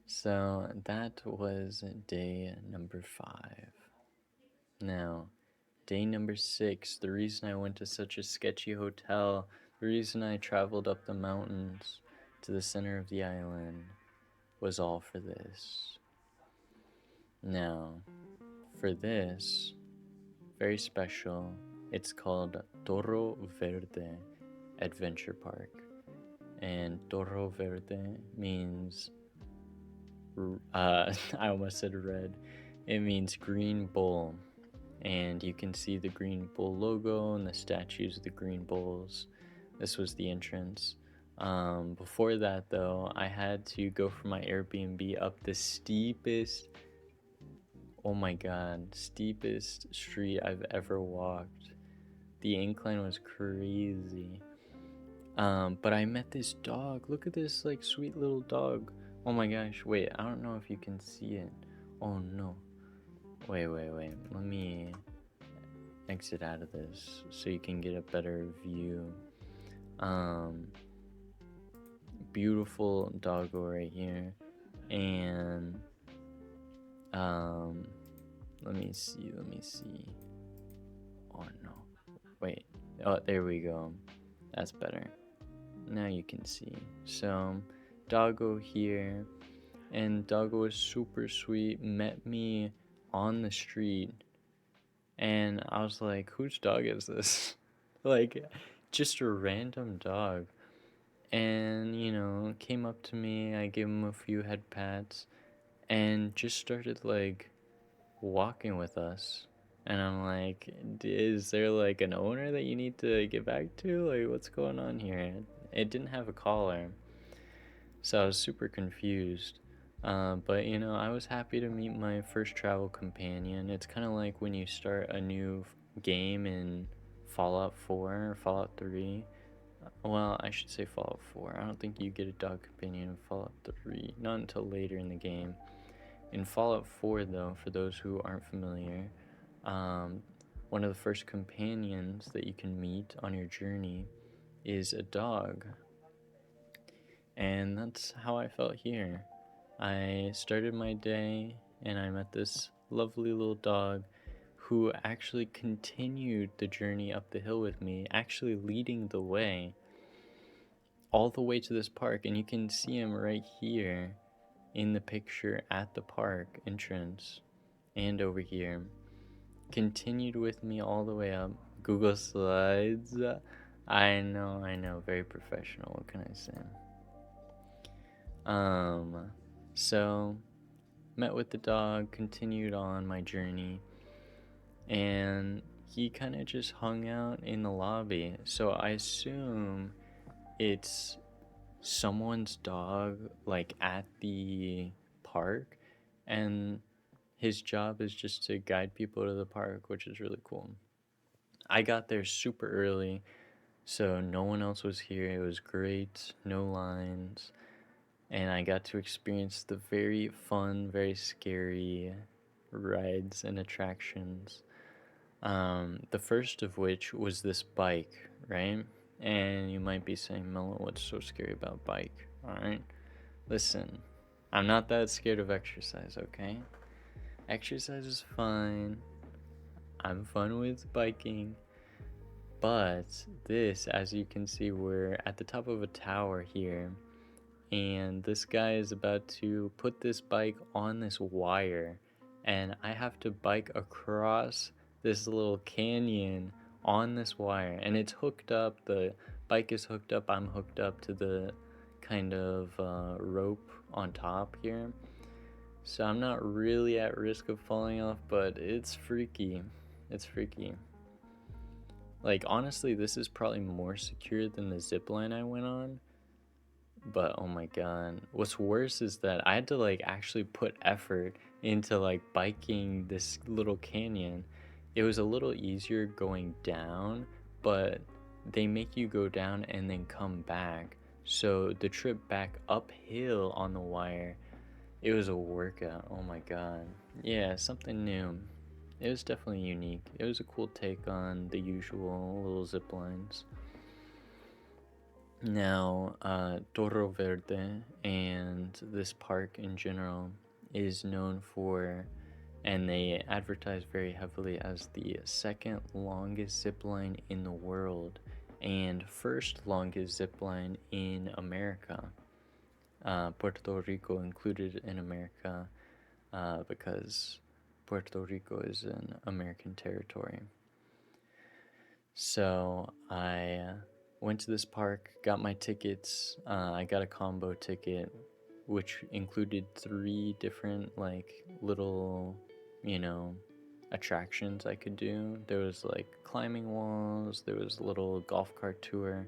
So that was day number 5. Now, day number 6, the reason I went to such a sketchy hotel, the reason I traveled up the mountains to the center of the island was all for this. Now, for this, very special, it's called Toro Verde Adventure Park. And Toro Verde means, I almost said red, it means green bull. And you can see the green bull logo and the statues of the green bulls. This was the entrance. Before that, though, I had to go from my Airbnb up the steepest, oh my god, steepest street I've ever walked. The incline was crazy. But I met this dog. Look at this, like, sweet little dog. Oh my gosh, wait, I don't know if you can see it. Oh no. Wait. Let me exit out of this so you can get a better view. Beautiful doggo right here. And, let me see. Oh no. Wait. Oh, there we go. That's better. Now you can see. So, doggo here, and doggo was super sweet, met me on the street, and I was like, whose dog is this? Like, just a random dog. And, came up to me, I gave him a few head pats, and just started, like, walking with us. And I'm like, is there, like, an owner that you need to get back to? Like, what's going on here? It didn't have a collar, so I was super confused. But, I was happy to meet my first travel companion. It's kind of like when you start a new game in Fallout 4 or Fallout 3. Well, I should say Fallout 4. I don't think you get a dog companion in Fallout 3, not until later in the game. In Fallout 4, though, for those who aren't familiar, one of the first companions that you can meet on your journey is a dog. And that's how I felt here. I started my day and I met this lovely little dog who actually continued the journey up the hill with me, actually leading the way all the way to this park. And you can see him right here in the picture at the park entrance and over here. Continued with me all the way up. Google Slides. I know, very professional. What can I say? So met with the dog, continued on my journey, and he kind of just hung out in the lobby. So I assume it's someone's dog, like, at the park, and his job is just to guide people to the park, which is really cool. I got there super early, so no one else was here. It was great, no lines, and I got to experience the very fun, very scary rides and attractions. The first of which was this bike, right? And you might be saying, Mellow, what's so scary about bike? Alright, listen, I'm not that scared of exercise, okay? Exercise is fine. I'm fun with biking. But this, as you can see, we're at the top of a tower here. And this guy is about to put this bike on this wire. And I have to bike across this little canyon on this wire. And it's hooked up. The bike is hooked up. I'm hooked up to the kind of rope on top here. so I'm not really at risk of falling off, but it's freaky. It's freaky. Like, honestly, this is probably more secure than the zip line I went on. But oh my god, what's worse is that I had to like actually put effort into like biking this little canyon. It was a little easier going down, but they make you go down and then come back. So the trip back uphill on the wire, it was a workout. Oh my god. Yeah, something new. It was definitely unique. It was a cool take on the usual little zip lines. Now, Torre Verde and this park in general is known for, and they advertise very heavily as the second longest zip line in the world and first longest zip line in America. Puerto Rico included in America because Puerto Rico is an American territory. So I went to this park, got my tickets. I got a combo ticket, which included 3 different like little, attractions I could do. There was like climbing walls, there was a little golf cart tour,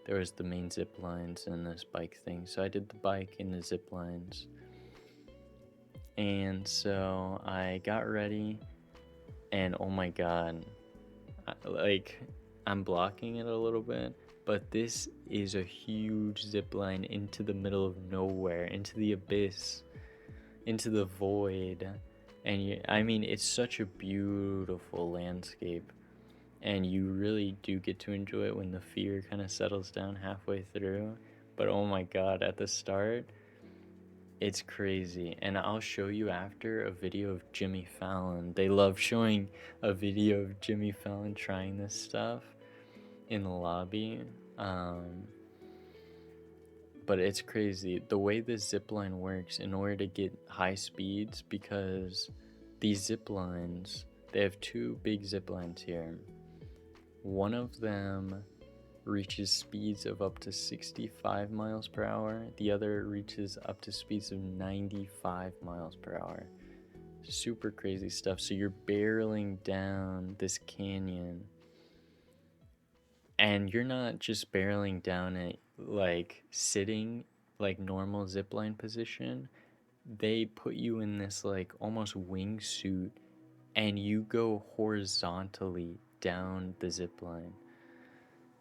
there was the main zip lines and this bike thing. So I did the bike and the zip lines. And so I got ready, and oh my god, I'm blocking it a little bit, but this is a huge zip line into the middle of nowhere, into the abyss, into the void. And it's such a beautiful landscape, and you really do get to enjoy it when the fear kind of settles down halfway through. But oh my god, at the start, it's crazy. And I'll show you after a video of Jimmy Fallon. They love showing a video of Jimmy Fallon trying this stuff in the lobby. But it's crazy the way this zip line works in order to get high speeds, because these zip lines, they have 2 big zip lines here. One of them reaches speeds of up to 65 miles per hour. The other reaches up to speeds of 95 miles per hour. Super crazy stuff. So you're barreling down this canyon, and you're not just barreling down it like sitting like normal zipline position. They put you in this like almost wingsuit, and you go horizontally down the zipline.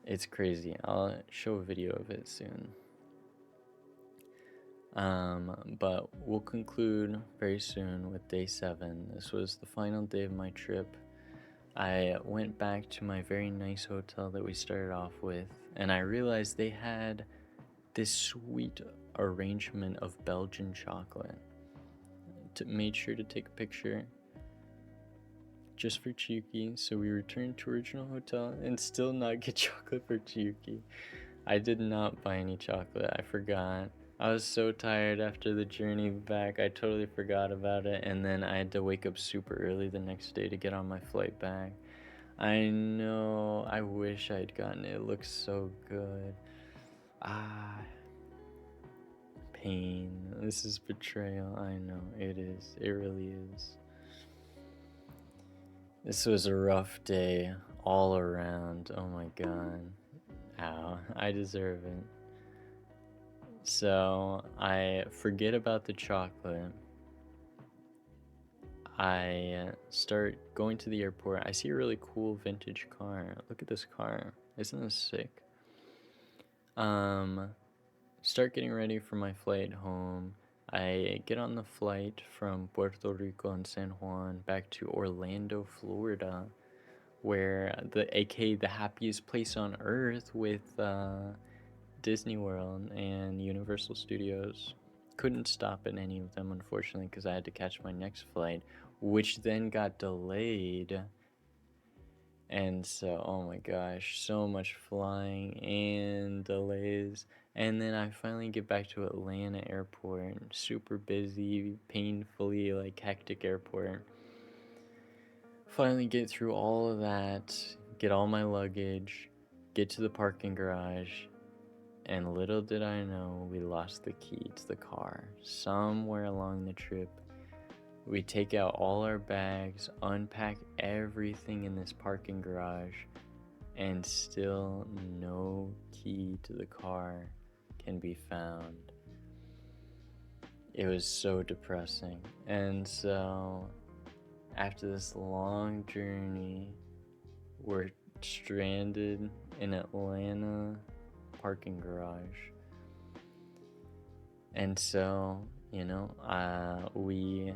It's crazy. I'll show a video of it soon. But we'll conclude very soon with day 7. This was the final day of my trip. I went back to my very nice hotel that we started off with, and I realized they had this sweet arrangement of Belgian chocolate. Made sure to take a picture just for Chiyuki, so we returned to original hotel and still not get chocolate for Chiyuki. I did not buy any chocolate. I forgot. I was so tired after the journey back. I totally forgot about it, and then I had to wake up super early the next day to get on my flight back. I know. I wish I'd gotten it. It looks so good. Pain. This is betrayal. I know. It is. It really is. This was a rough day all around. Oh my god. Ow. I deserve it. So I forget about the chocolate. I start going to the airport. I see a really cool vintage car. Look at this car. Isn't this sick? Start getting ready for my flight home. I get on the flight from Puerto Rico and San Juan back to Orlando, Florida, where aka the happiest place on earth with Disney World and Universal Studios. Couldn't stop at any of them, unfortunately, because I had to catch my next flight, which then got delayed. And so, oh my gosh, so much flying and delays. And then I finally get back to Atlanta airport, super busy, painfully like hectic airport. Finally get through all of that, get all my luggage, get to the parking garage, and little did I know we lost the key to the car somewhere along the trip. We take out all our bags, unpack everything in this parking garage, and still no key to the car can be found. It was so depressing. And so after this long journey, we're stranded in Atlanta parking garage. And so, we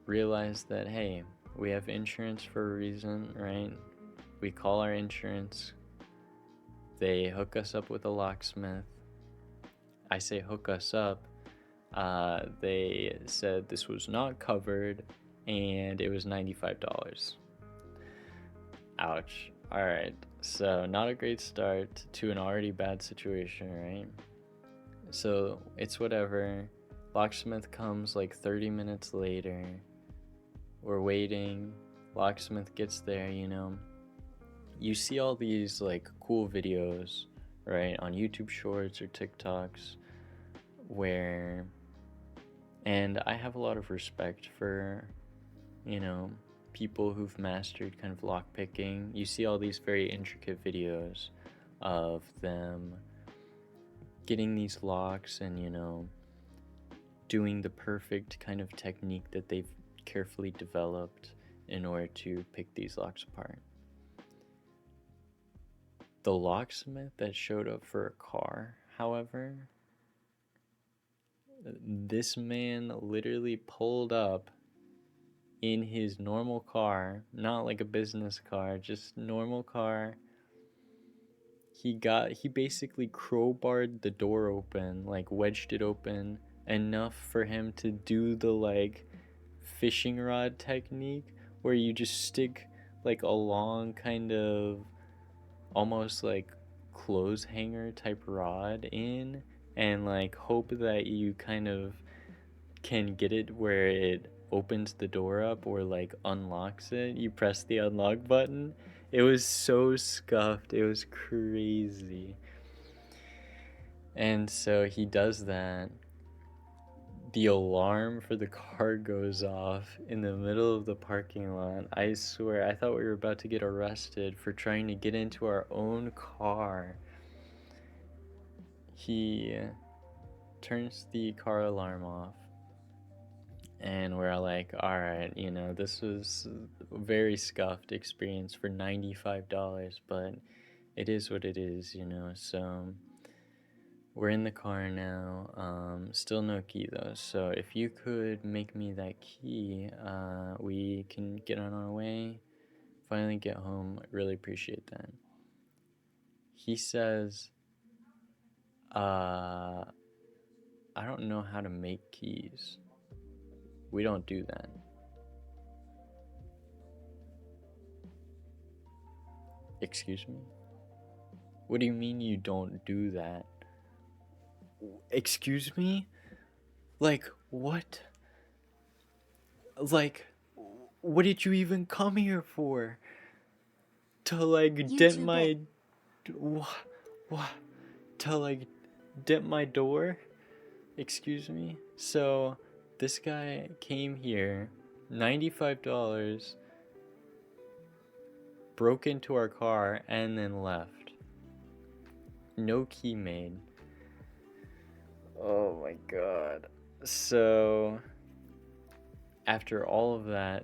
realized that, hey, we have insurance for a reason, right? We call our insurance. They hook us up with a locksmith. I say hook us up. They said this was not covered and it was $95. Ouch. Alright, so not a great start to an already bad situation, right? So it's whatever. Locksmith comes like 30 minutes later. We're waiting. Locksmith gets there, You see all these like cool videos, right, on YouTube Shorts or TikToks where, and I have a lot of respect for, people who've mastered kind of lockpicking. You see all these very intricate videos of them getting these locks and, doing the perfect kind of technique that they've carefully developed in order to pick these locks apart. The locksmith that showed up for a car, however, this man literally pulled up in his normal car, not like a business car, just normal car. He basically crowbarred the door open, like wedged it open enough for him to do the like fishing rod technique where you just stick like a long kind of almost like clothes hanger type rod in and like hope that you kind of can get it where it opens the door up or like unlocks it. You press the unlock button. It was so scuffed. It was crazy. And so he does that. The alarm for the car goes off in the middle of the parking lot. I swear, I thought we were about to get arrested for trying to get into our own car. He turns the car alarm off. And we're like, all right, this was a very scuffed experience for $95, but it is what it is, So we're in the car now. Still no key though. So if you could make me that key, we can get on our way. Finally get home. I really appreciate that. He says, I don't know how to make keys. We don't do that. Excuse me? What do you mean you don't do that? Excuse me? Like, what? Like, what did you even come here for? To like dent my... What? To like dent my door? Excuse me? So... this guy came here, $95, broke into our car, and then left. No key made. Oh my god. So, after all of that,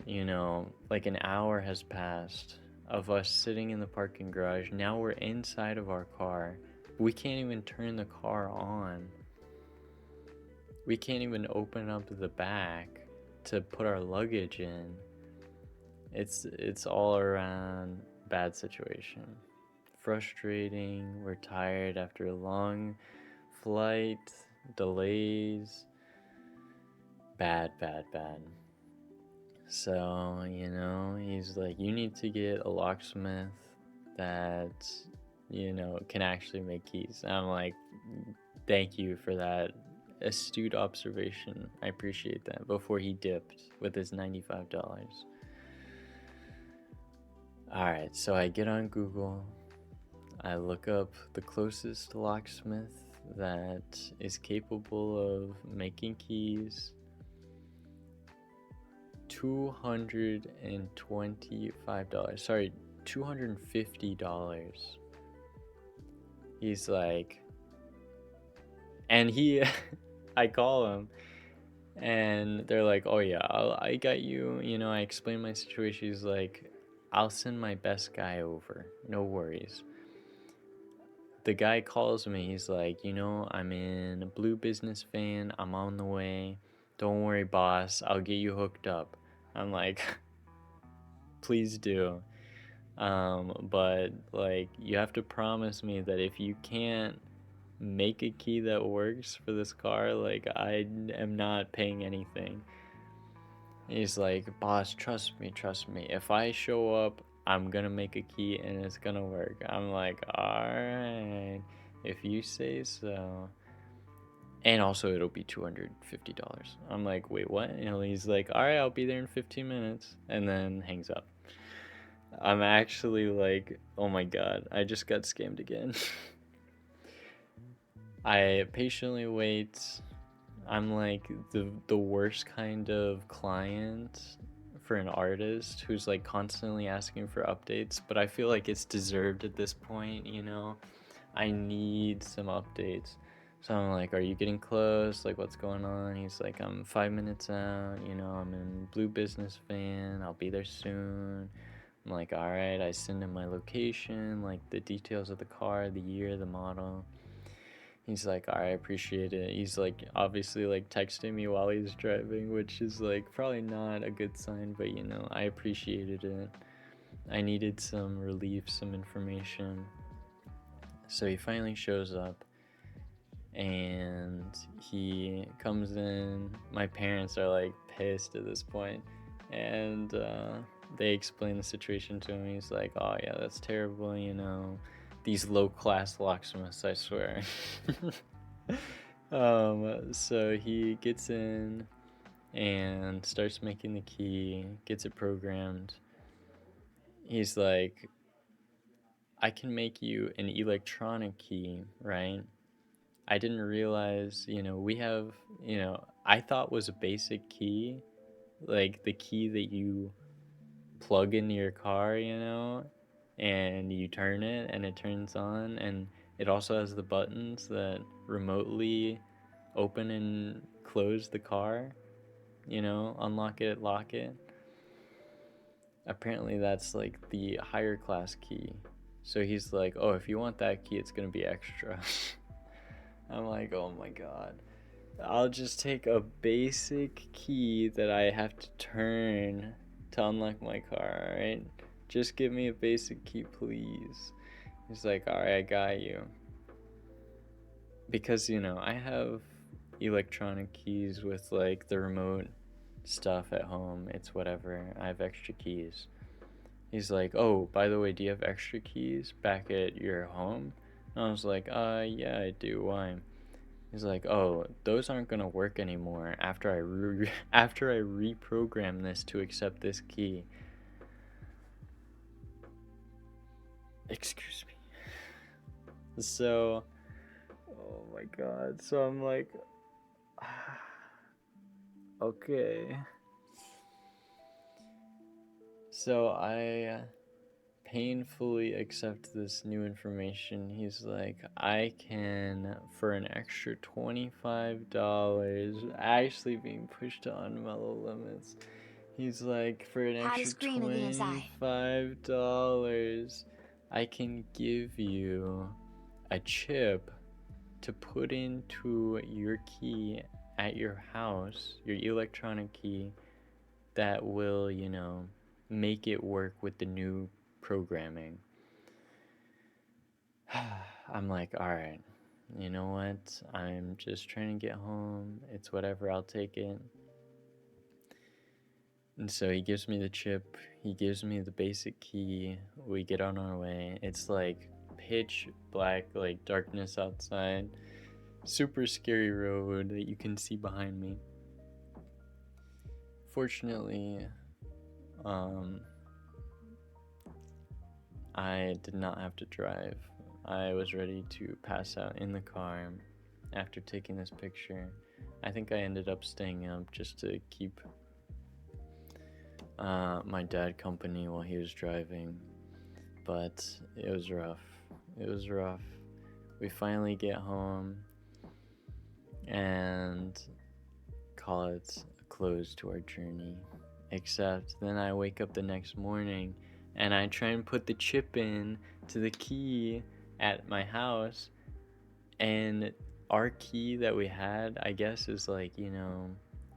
like an hour has passed of us sitting in the parking garage. Now we're inside of our car. We can't even turn the car on. We can't even open up the back to put our luggage in. It's all around bad situation. Frustrating. We're tired after a long flight, delays. Bad. So, he's like, you need to get a locksmith that, can actually make keys. And I'm like, thank you for that astute observation. I appreciate that. Before he dipped with his $95. Alright, so I get on Google. I look up the closest locksmith that is capable of making keys. $225. Sorry, $250. He's like, and he, I call him, and they're like, oh yeah, I got you. You know, I explained my situation. He's like, I'll send my best guy over. No worries. The guy calls me. He's like, you know, I'm in a Blue Business Van. I'm on the way. Don't worry, boss. I'll get you hooked up. I'm like, please do. But like, you have to promise me that if you can't make a key that works for this car, like, I am not paying anything. He's like, boss, trust me. If I show up, I'm gonna make a key and it's gonna work. I'm like, alright, if you say so. And also, it'll be $250. I'm like, wait, what? And he's like, alright, I'll be there in 15 minutes. And then hangs up. I'm actually like, oh my god, I just got scammed again. I patiently wait. I'm like the worst kind of client for an artist who's like constantly asking for updates, but I feel like it's deserved at this point, you know? I need some updates. So I'm like, are you getting close? Like, what's going on? He's like, I'm 5 minutes out, you know, I'm in Blue Business Van, I'll be there soon. I'm like, alright, I send him my location, like the details of the car, the year, the model. He's like, alright, I appreciate it. He's like, obviously, like, texting me while he's driving, which is like probably not a good sign, but you know, I appreciated it. I needed some relief, some information. So he finally shows up and he comes in. My parents are like pissed at this point, and they explain the situation to him. He's like, oh yeah, that's terrible, you know, these low-class locksmiths, I swear. So he gets in and starts making the key, gets it programmed. He's like, I can make you an electronic key, right? I didn't realize, you know, we have, you know, I thought was a basic key, like the key that you plug into your car, you know, and you turn it and it turns on, and it also has the buttons that remotely open and close the car, you know, unlock it, lock it. Apparently that's like the higher class key. So he's like, oh, if you want that key, it's gonna be extra. I'm like, oh my god. I'll just take a basic key that I have to turn to unlock my car, alright? Just give me a basic key, please. He's like, alright, I got you. Because, you know, I have electronic keys with, like, the remote stuff at home. It's whatever. I have extra keys. He's like, oh, by the way, do you have extra keys back at your home? And I was like, yeah, I do. Why? He's like, oh, those aren't gonna work anymore after I reprogram this to accept this key. Excuse me. So, oh my god. So I'm like, okay. So I painfully accept this new information. He's like, I can, for an extra $25, actually being pushed to unmellow limits. He's like, for an extra $25, I can give you a chip to put into your key at your house, your electronic key, that will, you know, make it work with the new programming. I'm like, alright, you know what? I'm just trying to get home. It's whatever, I'll take it. And so he gives me the chip, he gives me the basic key, we get on our way. It's like pitch black, like darkness outside. Super scary road that you can see behind me. Fortunately, I did not have to drive. I was ready to pass out in the car after taking this picture. I think I ended up staying up just to keep my dad company while he was driving, but it was rough. It was rough. We finally get home and call it a close to our journey. Except then I wake up the next morning and I try and put the chip in to the key at my house, and our key that we had, I guess, is like, you know,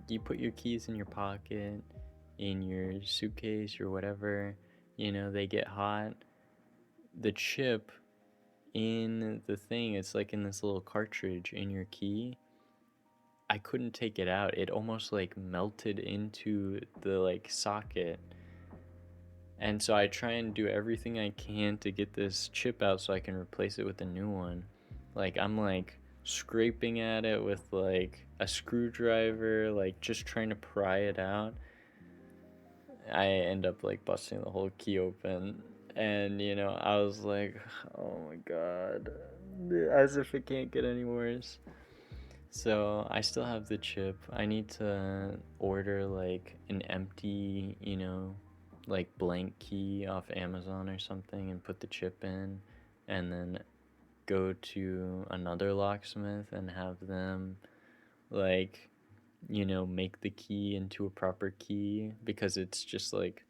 you put your keys in your pocket, in your suitcase or whatever, you know, they get hot. The chip in the thing, it's like in this little cartridge in your key. I couldn't take it out. It almost like melted into the like socket. And so I try and do everything I can to get this chip out so I can replace it with a new one. Like I'm like scraping at it with like a screwdriver, like just trying to pry it out. I end up like busting the whole key open, and you know, I was like, oh my god, as if it can't get any worse. So I still have the chip. I need to order like an empty, you know, like blank key off Amazon or something and put the chip in, and then go to another locksmith and have them like, you know, make the key into a proper key, because it's just like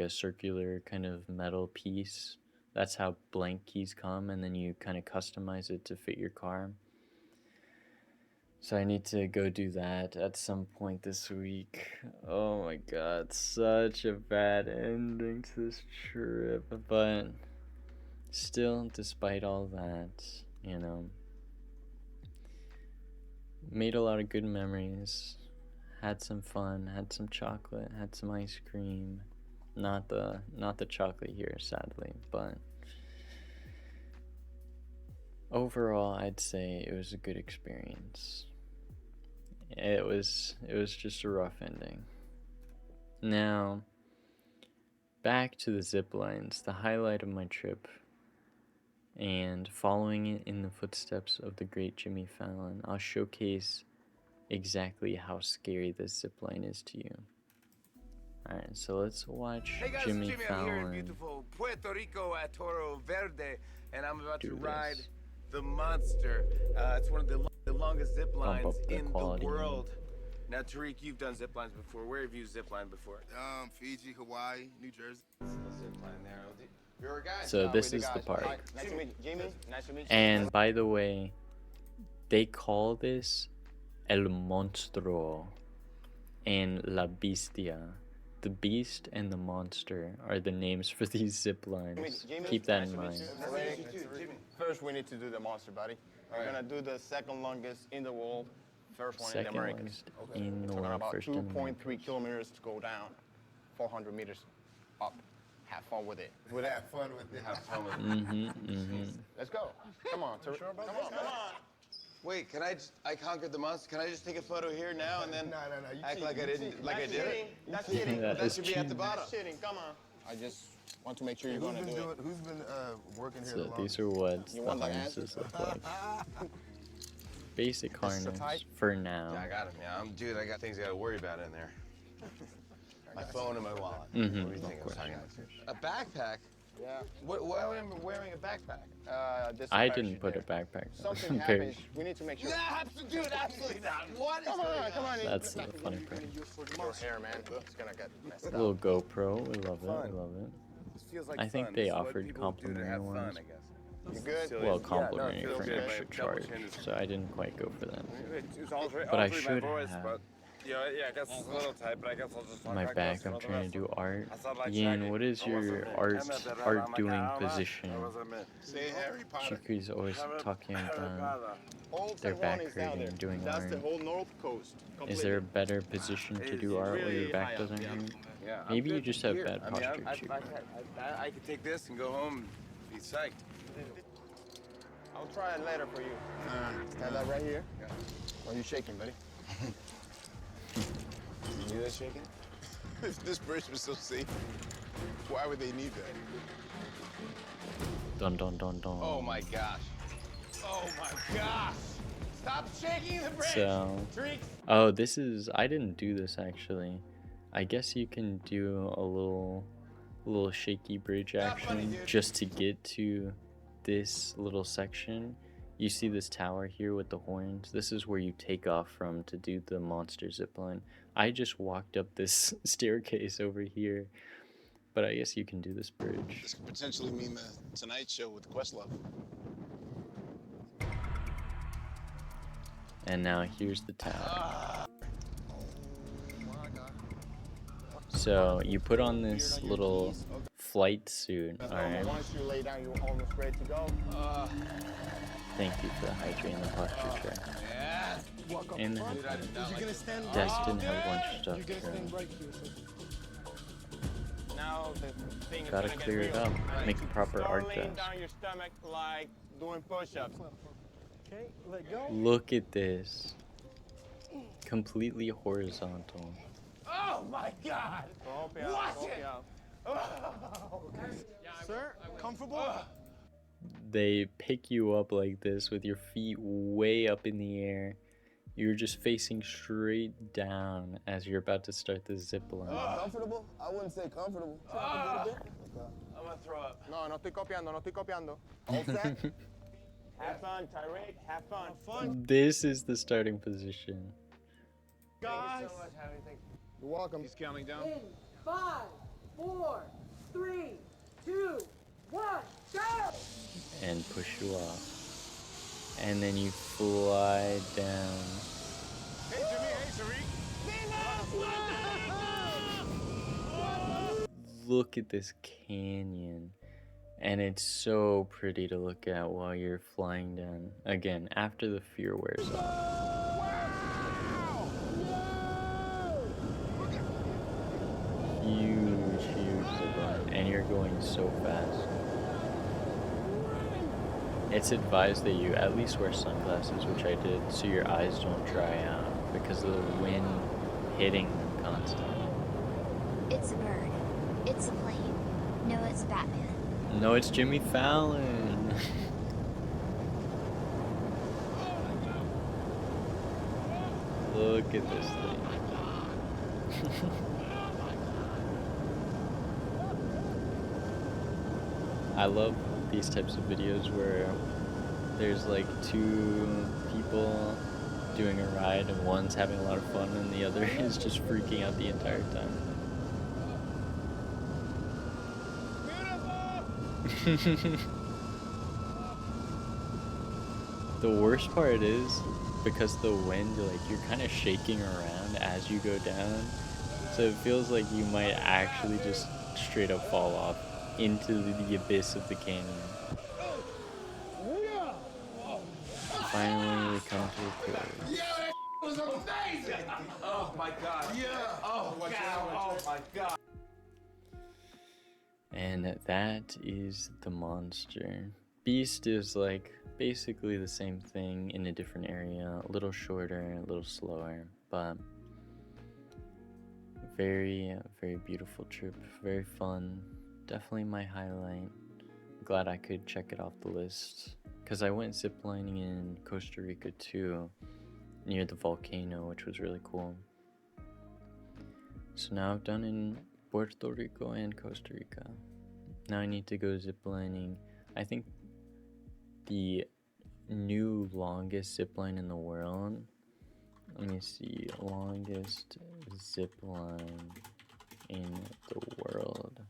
a circular kind of metal piece. That's how blank keys come, and then you kind of customize it to fit your car. So I need to go do that at some point this week. Oh my god, such a bad ending to this trip. But still, despite all that, you know, made a lot of good memories. Had some fun, had some chocolate, had some ice cream. Not the chocolate here, sadly, but overall I'd say it was a good experience. It was just a rough ending. Now, back to the zip lines, the highlight of my trip, and following it in the footsteps of the great Jimmy Fallon, I'll showcase exactly how scary this zip line is to you. Alright, so let's watch Hey guys, Jimmy Jimmy, Fallon. I'm here in beautiful Puerto Rico at Toro Verde, and I'm about to Do ride this. the Monster. It's one of the longest zip lines up the in the quality. world. Now, Tariq, you've done zip lines before. Where have you zip lined before? Fiji, Hawaii, New Jersey. Zip line there. You're a guy. So this is the park. Nice to meet you, Jimmy. Nice to meet you. And by the way, they call this El Monstruo and La Bestia. The beast and the monster are the names for these zip lines. Keep that in mind. First, we need to do the monster, buddy. We're gonna do the second longest in the world, first one in the Second Americas. longest in the Talking world, about first in the 2.3 kilometers to go down, 400 meters up. Have fun with it. Have fun with it. Have fun with it. Let's go. Come on, come on. Wait, I conquered the monster. Can I just take a photo here now and then No, you act cheating, like I you didn't, cheating. like I did it? That's cheating. That That is should be at the cheating. bottom. That's cheating. Come on. I just want to make sure you're gonna do it. Who's been working here? So these are what the want the harnesses look like. Basic This is the harness type? for now. Yeah, I got him. Yeah, I got things I got to worry about in there. My phone and my wallet. Mhm, What do you think? of course. A backpack? Yeah. Why am I wearing a backpack? This I parachute didn't put a there. backpack Something on. happens. We need to make sure. Dude, absolutely not. What is Come on, come on. That's the funny part. Your hair, man. It's gonna get messed A up. little GoPro, we love it, Fun. we love it. This feels like I think fun. they This is what offered people do to complimentary have ones. fun, I guess. You good? Silly. Well, Yeah, no, it complimentary feels for an good. extra My double charge, chin is- so I didn't quite go for that. It's all But I should have. Yeah, I guess it's a little tight, but I guess I'll just talk My like back, this I'm for the trying to rest do of it. art. I sound like Ian, Shaggy. what is I your wasn't art doing like, position? I wasn't me. Say Harry Potter. Chico's always talking about All their Taiwan back is down hurting there. doing That's the art. whole North Coast. Is there a better position to do art where your back doesn't hurt? Yeah, I'm Maybe you good just have here. bad I mean, posture, I Chico. I could take this and go home and be psyched. I'll try it later for you. Stand that right here. Why are you shaking, buddy? You hear that shaking? If this bridge was so safe, why would they need that? Dun dun dun dun. Oh my gosh. Oh my gosh. Stop shaking the bridge. So, Treat. oh, this is, I didn't do this actually. I guess you can do a little shaky bridge action just to get to this little section. You see this tower here with the horns? This is where you take off from to do the monster zipline. I just walked up this staircase over here, but I guess you can do this bridge. This could potentially mean the Tonight Show with Questlove. And now here's the tower. So you put on this little flight suit, alright? Once you lay down, you're almost ready to go. Thank you for the hydrate and the posture check. And the headphones. Destin have a bunch of stuff here. Now the thing is Gotta gonna clear get it real, up. right? Make a proper Start art laying desk. down your stomach like doing push-ups. Okay, let go. Look at this. Completely horizontal. Oh my God! Watch it! Sir, comfortable? They pick you up like this with your feet way up in the air. You're just facing straight down as you're about to start the zip line. Comfortable? I wouldn't say comfortable. I'm gonna throw up. No, no estoy copiando, no estoy copiando. All set? Have fun, Tyreek. Have fun. This is the starting position. Guys. You're welcome. He's counting down. 5, 4, 3, 2, 1, go! And push you off. And then you fly down. Hey, Jimmy. Hey, Tariq. Look at this canyon. And it's so pretty to look at while you're flying down. Again, after the fear wears off. Huge zipline, and you're going so fast. It's advised that you at least wear sunglasses, which I did, so your eyes don't dry out because of the wind hitting them constantly. It's a bird. It's a plane. No, it's Batman. No, it's Jimmy Fallon. Look at this thing. I love these types of videos where there's like two people doing a ride and one's having a lot of fun and the other is just freaking out the entire time. The worst part is because the wind, like you're kind of shaking around as you go down, so it feels like you might actually just straight up fall off into the abyss of the canyon. Finally, we come to a close. Yeah, that was amazing! Oh my God. Yeah. Oh my God. Oh my God. And that is the monster. Beast is like basically the same thing in a different area, a little shorter, a little slower, but very, very beautiful trip, very fun. Definitely my highlight. Glad I could check it off the list. Because I went ziplining in Costa Rica too, near the volcano, which was really cool. So now I've done in Puerto Rico and Costa Rica. Now I need to go ziplining. I think the new longest zipline in the world. Let me see, longest zipline in the world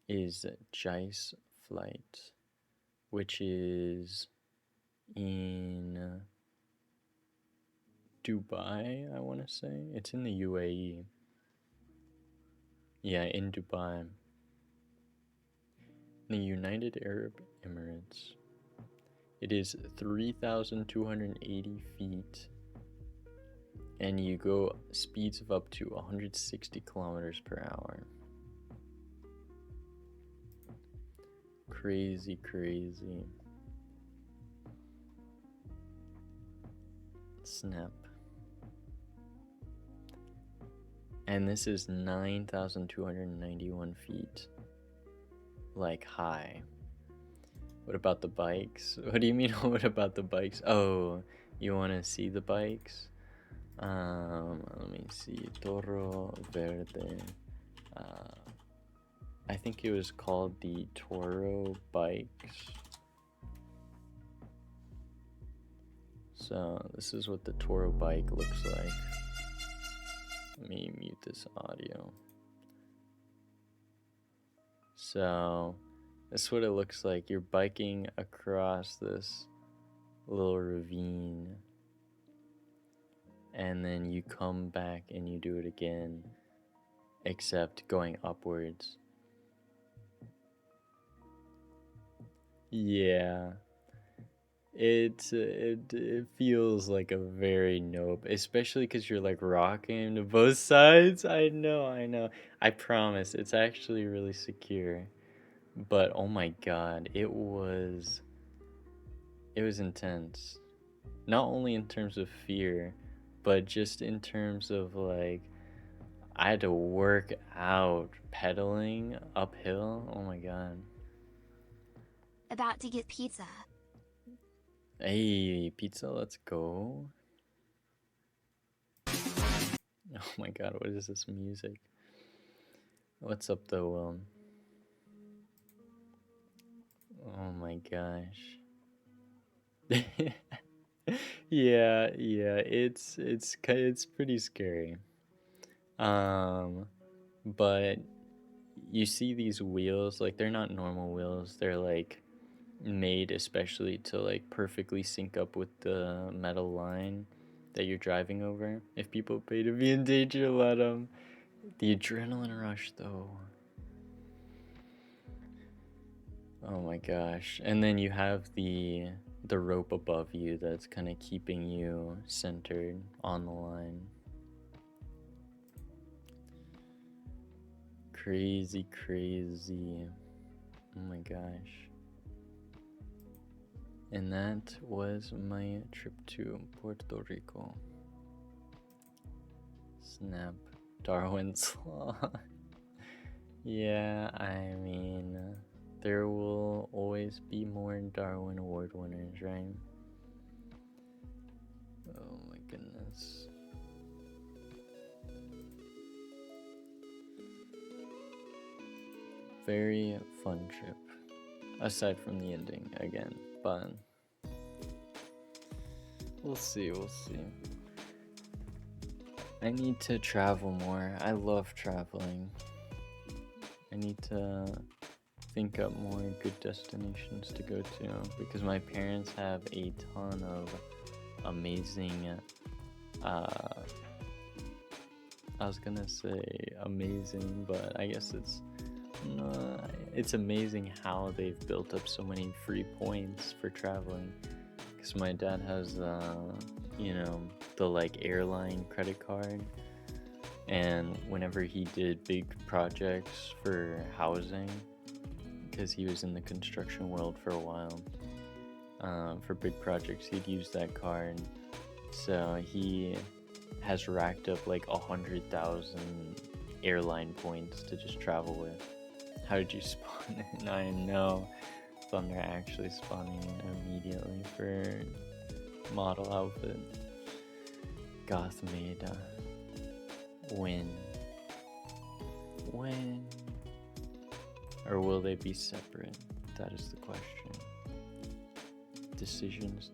is Jice Flight, which is in Dubai, I want to say. It's in the UAE. Yeah, in Dubai. The United Arab Emirates. It is 3,280 feet. And you go speeds of up to 160 kilometers per hour. Crazy, crazy. Snap. And this is 9,291 feet. Like high. What about the bikes? What do you mean, what about the bikes? Oh, you want to see the bikes? Let me see. Toro Verde. I think it was called the Toro Bikes. So this is what the Toro bike looks like. Let me mute this audio. So this is what it looks like. You're biking across this little ravine, and then you come back and you do it again, except going upwards. Yeah. It feels like a very nope, especially because you're like rocking to both sides. I know. I promise, it's actually really secure. But oh my god, it was intense. Not only in terms of fear, but just in terms of like, I had to work out pedaling uphill. Oh my god. About to get pizza. Hey, pizza, let's go. Oh my god, what is this music? What's up though, oh my gosh. yeah, it's pretty scary. But you see these wheels, like they're not normal wheels, they're like made especially to like perfectly sync up with the metal line that you're driving over. If people pay to be in danger, let them. The adrenaline rush though. Oh my gosh. And then you have the rope above you that's kind of keeping you centered on the line. Crazy. Oh my gosh. And that was my trip to Puerto Rico. Snap. Darwin's Law. Yeah, I mean, there will always be more Darwin Award winners, right? Oh my goodness. Very fun trip. Aside from the ending, again, but we'll see. I need to travel more. I love traveling. I need to think up more good destinations to go to because my parents have a ton of amazing I was gonna say amazing, but I guess it's amazing how they've built up so many free points for traveling, because my dad has the like airline credit card, and whenever he did big projects for housing, because he was in the construction world for a while, for big projects he'd use that card. So he has racked up like 100,000 airline points to just travel with. How did you spawn in? I know. Thunder actually spawning in immediately for model outfit. Gothmeda. When? Or will they be separate? That is the question. Decisions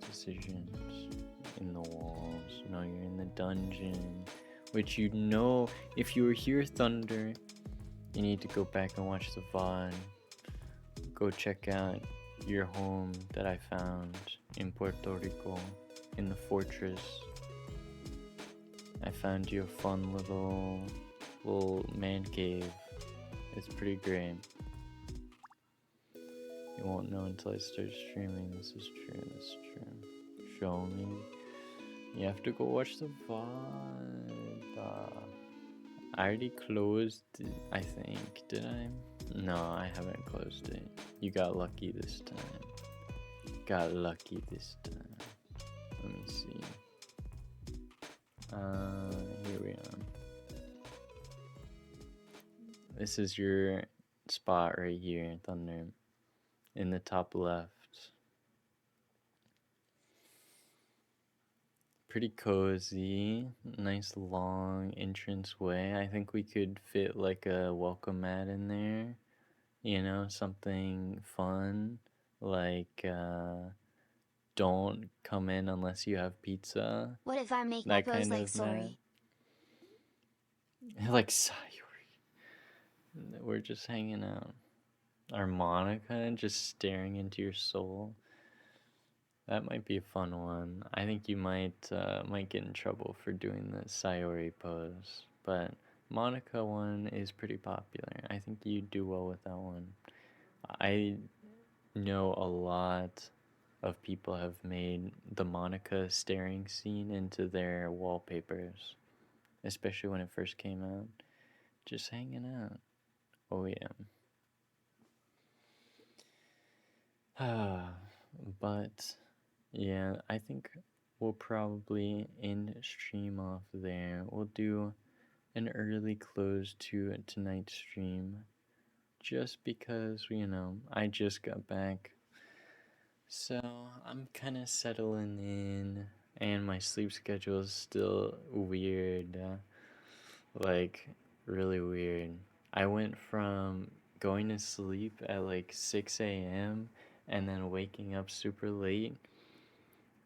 in the walls. No, you're in the dungeon, which if you were here, Thunder, you need to go back and watch the VOD. Go check out your home that I found in Puerto Rico, in the fortress. I found you a fun little man cave. It's pretty great. You won't know until I start streaming. This is true. Show me. You have to go watch the VOD. I already closed it, I think. Did I? No, I haven't closed it. You got lucky this time. Let me see. Here we are. This is your spot right here, Thunder. In the top left. pretty cozy. Nice long entranceway. I think we could fit like a welcome mat in there. You know, something fun like don't come in unless you have pizza. What if I make my That pose kind like of Sori? mat. Like Sayuri. We're just hanging out. Our Monica just staring into your soul. That might be a fun one. I think you might get in trouble for doing the Sayori pose, but Monica one is pretty popular. I think you do well with that one. I know a lot of people have made the Monica staring scene into their wallpapers, especially when it first came out. Just hanging out. Oh yeah. But yeah, I think we'll probably end stream off there. We'll do an early close to tonight's stream just because, you know, I just got back. So I'm kind of settling in, and my sleep schedule is still weird. Like, really weird. I went from going to sleep at like 6 a.m. and then waking up super late,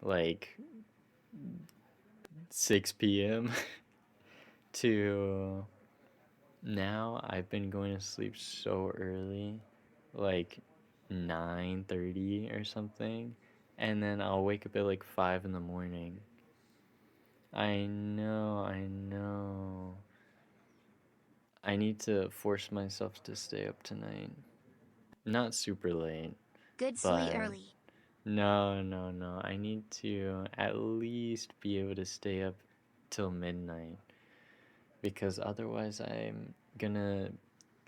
like 6 p.m. to now I've been going to sleep so early, like 9:30 or something, and then I'll wake up at like 5 in the morning. I know. I need to force myself to stay up tonight. Not super late, Good sleep but early. no. I need to at least be able to stay up till midnight, because otherwise I'm gonna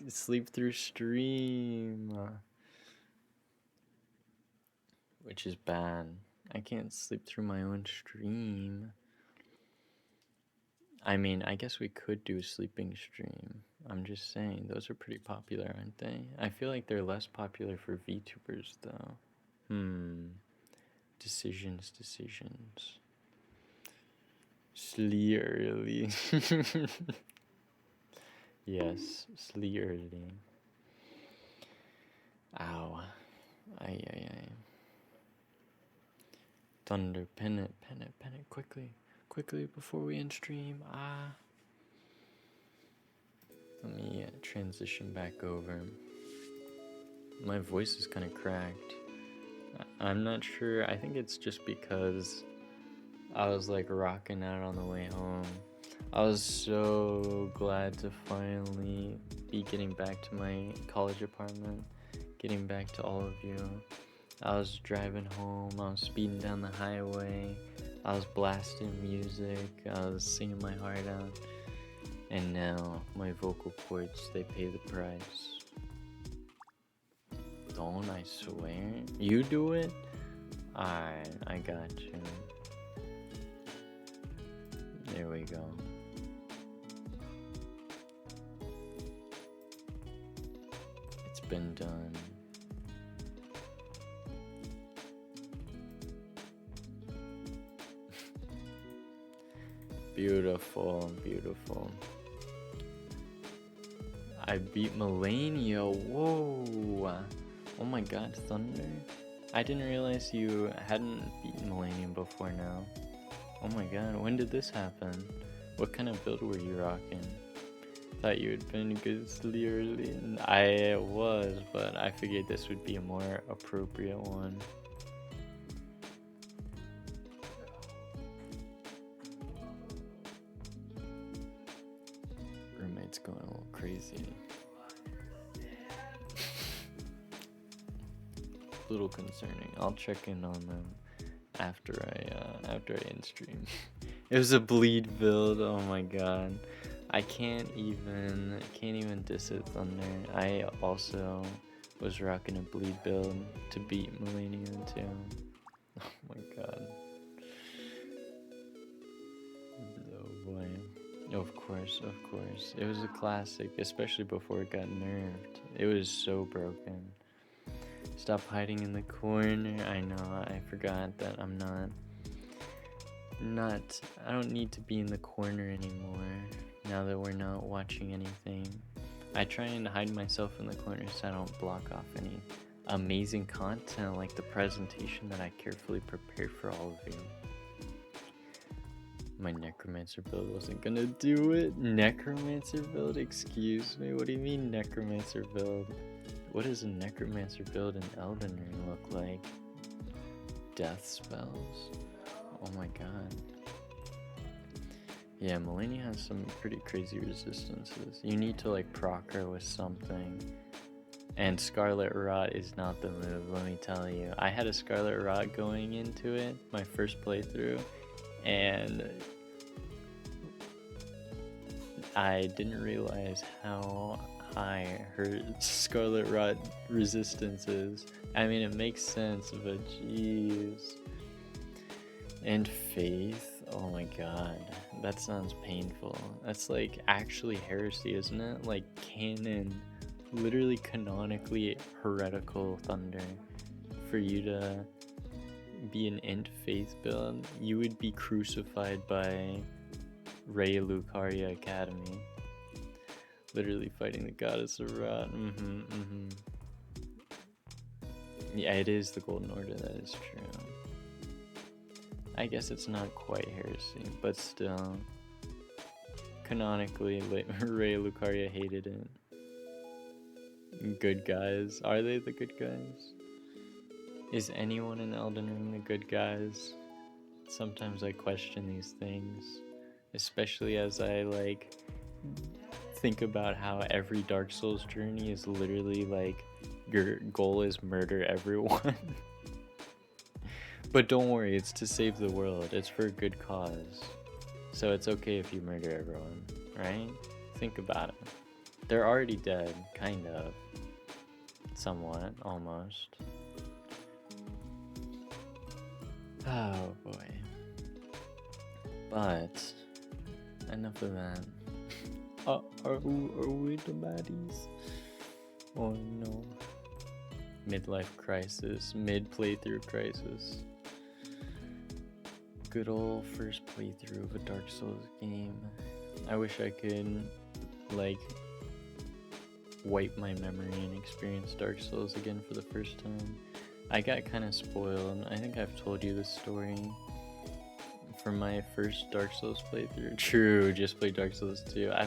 sleep through stream, which is bad. I can't sleep through my own stream. I mean, I guess we could do a sleeping stream. I'm just saying, those are pretty popular, aren't they? I feel like they're less popular for VTubers, though. Decisions. Sleep early. Yes, sleep early. Ow. Ay. Thunder, pin it, quickly before we end stream. Let me transition back over. My voice is kind of cracked. I'm not sure. I think it's just because I was like rocking out on the way home. I was so glad to finally be getting back to my college apartment, getting back to all of you. I was driving home, I was speeding down the highway, I was blasting music, I was singing my heart out, and now my vocal cords, they pay the price. Don't, I swear. You do it? Alright, I got you. There we go. It's been done. Beautiful. I beat Melania. Whoa. Oh my god, Thunder. I didn't realize you hadn't beaten Millennium before now. Oh my god, when did this happen? What kind of build were you rocking? Thought you had been good early. I was, but I figured this would be a more appropriate one. Roommate's going a little crazy. A little concerning. I'll check in on them after I end stream. It was a bleed build. Oh my god. I can't even diss it, Thunder. I also was rocking a bleed build to beat Millennium too. Oh my god. Oh boy. Of course. It was a classic, especially before it got nerfed. It was so broken. Stop hiding in the corner. I know, I forgot that I'm not I don't need to be in the corner anymore now that we're not watching anything. I try and hide myself in the corner so I don't block off any amazing content like the presentation that I carefully prepared for all of you. My necromancer build wasn't gonna do it. Necromancer build? Excuse me, what do you mean necromancer build? What does a necromancer build in Elden Ring look like? Death spells? Oh my god. Yeah, Melania has some pretty crazy resistances. You need to like proc her with something. And Scarlet Rot is not the move, let me tell you. I had a Scarlet Rot going into it, my first playthrough, and I didn't realize how high her Scarlet Rot resistance is. I mean, it makes sense, but jeez. And Faith, oh my god, that sounds painful. That's like actually heresy, isn't it? Like canon, literally canonically heretical thunder. For you to be an int Faith build, you would be crucified by Rey Lucaria Academy. Literally fighting the goddess of Rot. Yeah, it is the Golden Order, that is true. I guess it's not quite heresy, but still. Canonically, Rey Lucaria hated it. Good guys. Are they the good guys? Is anyone in Elden Ring the good guys? Sometimes I question these things. Especially as I like think about how every Dark Souls journey is literally like your goal is murder everyone. But don't worry, it's to save the world. It's for a good cause. So it's okay if you murder everyone, right? Think about it. They're already dead, kind of. Somewhat, almost. Oh boy. But enough of that. Are we the baddies? Oh no. Midlife crisis, mid-playthrough crisis. Good old first playthrough of a Dark Souls game. I wish I could, like, wipe my memory and experience Dark Souls again for the first time. I got kind of spoiled. I think I've told you this story. From my first Dark Souls playthrough. True, just played Dark Souls 2. I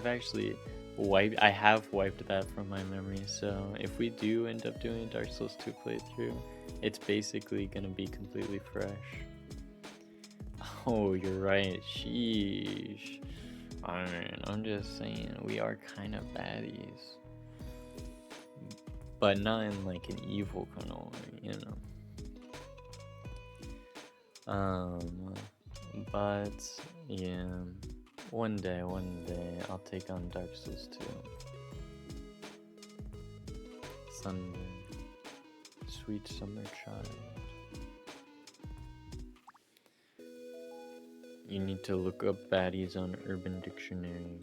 have wiped that from my memory, so if we do end up doing a Dark Souls 2 playthrough, it's basically gonna be completely fresh. Oh, you're right, sheesh. I mean, I'm just saying, we are kind of baddies. But not in like an evil kind of way, you know. But yeah, one day I'll take on Dark Souls 2. Sunday, sweet summer child. You need to look up baddies on Urban Dictionary.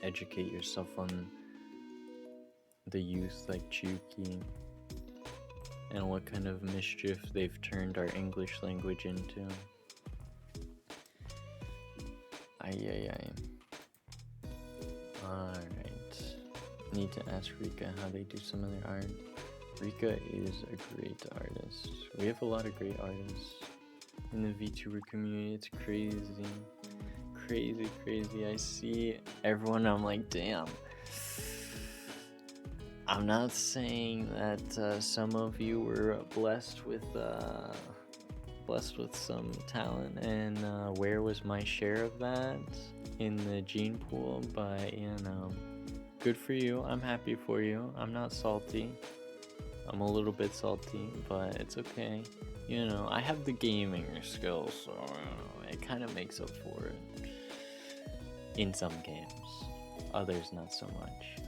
Educate yourself on the youth like Chuki and what kind of mischief they've turned our English language into. Alright. Need to ask Rika how they do some of their art. Rika is a great artist. We have a lot of great artists in the VTuber community. It's crazy. Crazy. I see everyone, I'm like, damn. I'm not saying that some of you were blessed with some talent, and where was my share of that in the gene pool? But you know, good for you. I'm happy for you. I'm not salty. I'm a little bit salty, but it's okay. You know, I have the gaming skills, so it kind of makes up for it. In some games, others not so much.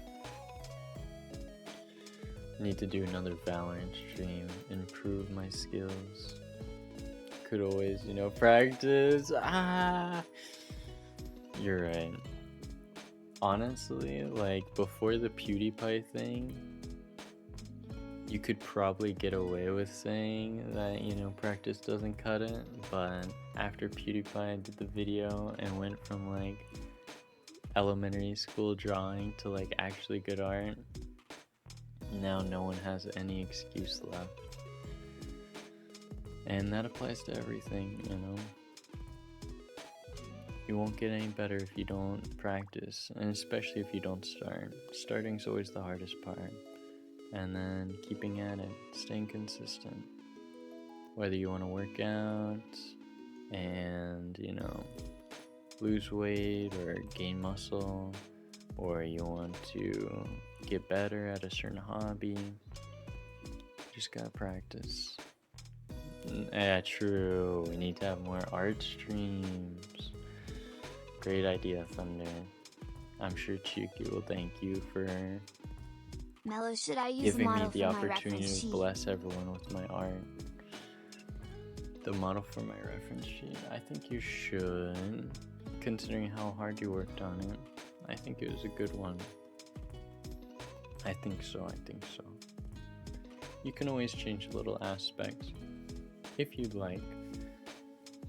Need to do another Valorant stream, improve my skills. Could always, you know, practice. You're right. Honestly, like before the PewDiePie thing, you could probably get away with saying that, you know, practice doesn't cut it, but after PewDiePie did the video and went from like elementary school drawing to like actually good art, now no one has any excuse left. And that applies to everything, you know. You won't get any better if you don't practice, and especially if you don't start. Starting's always the hardest part. And then keeping at it, staying consistent. Whether you want to work out and, you know, lose weight or gain muscle, or you want to get better at a certain hobby, just gotta practice. Yeah, true. We need to have more art streams. Great idea, Thunder. I'm sure Chuki will thank you for Mellow, should I use the giving me model the for my opportunity reference to sheet? bless everyone with my art. The model for my reference sheet? I think you should, considering how hard you worked on it. I think it was a good one. I think so. You can always change little aspects if you'd like,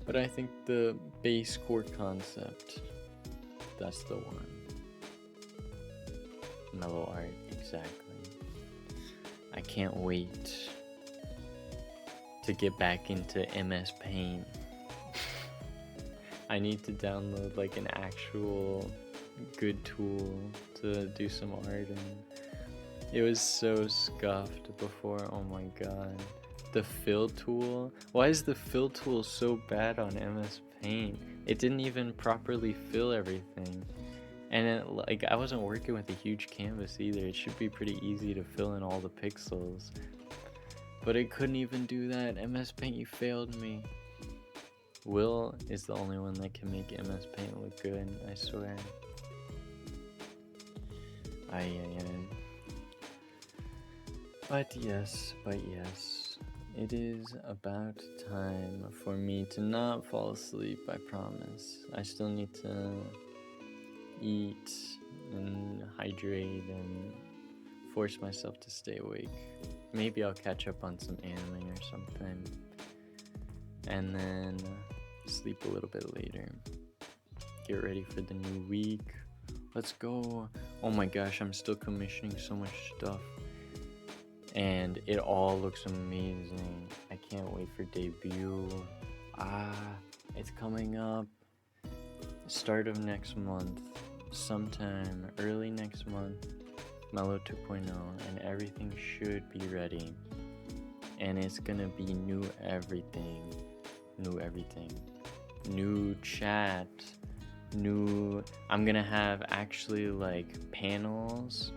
but I think the base core concept, that's the one. Mellow art, exactly. I can't wait to get back into MS Paint. I need to download like an actual good tool to do some art in. It was so scuffed before, oh my god. The fill tool? Why is the fill tool so bad on MS Paint? It didn't even properly fill everything. And it, like, I wasn't working with a huge canvas either. It should be pretty easy to fill in all the pixels. But it couldn't even do that. MS Paint, you failed me. Will is the only one that can make MS Paint look good, I swear. But yes, it is about time for me to not fall asleep, I promise. I still need to eat and hydrate and force myself to stay awake. Maybe I'll catch up on some anime or something, and then sleep a little bit later. Get ready for the new week. Let's go. Oh my gosh, I'm still commissioning so much stuff, and it all looks amazing. I can't wait for debut. It's coming up. Start of next month, sometime early next month, Mellow 2.0, and everything should be ready. And it's gonna be new everything. New chat, I'm gonna have actually like panels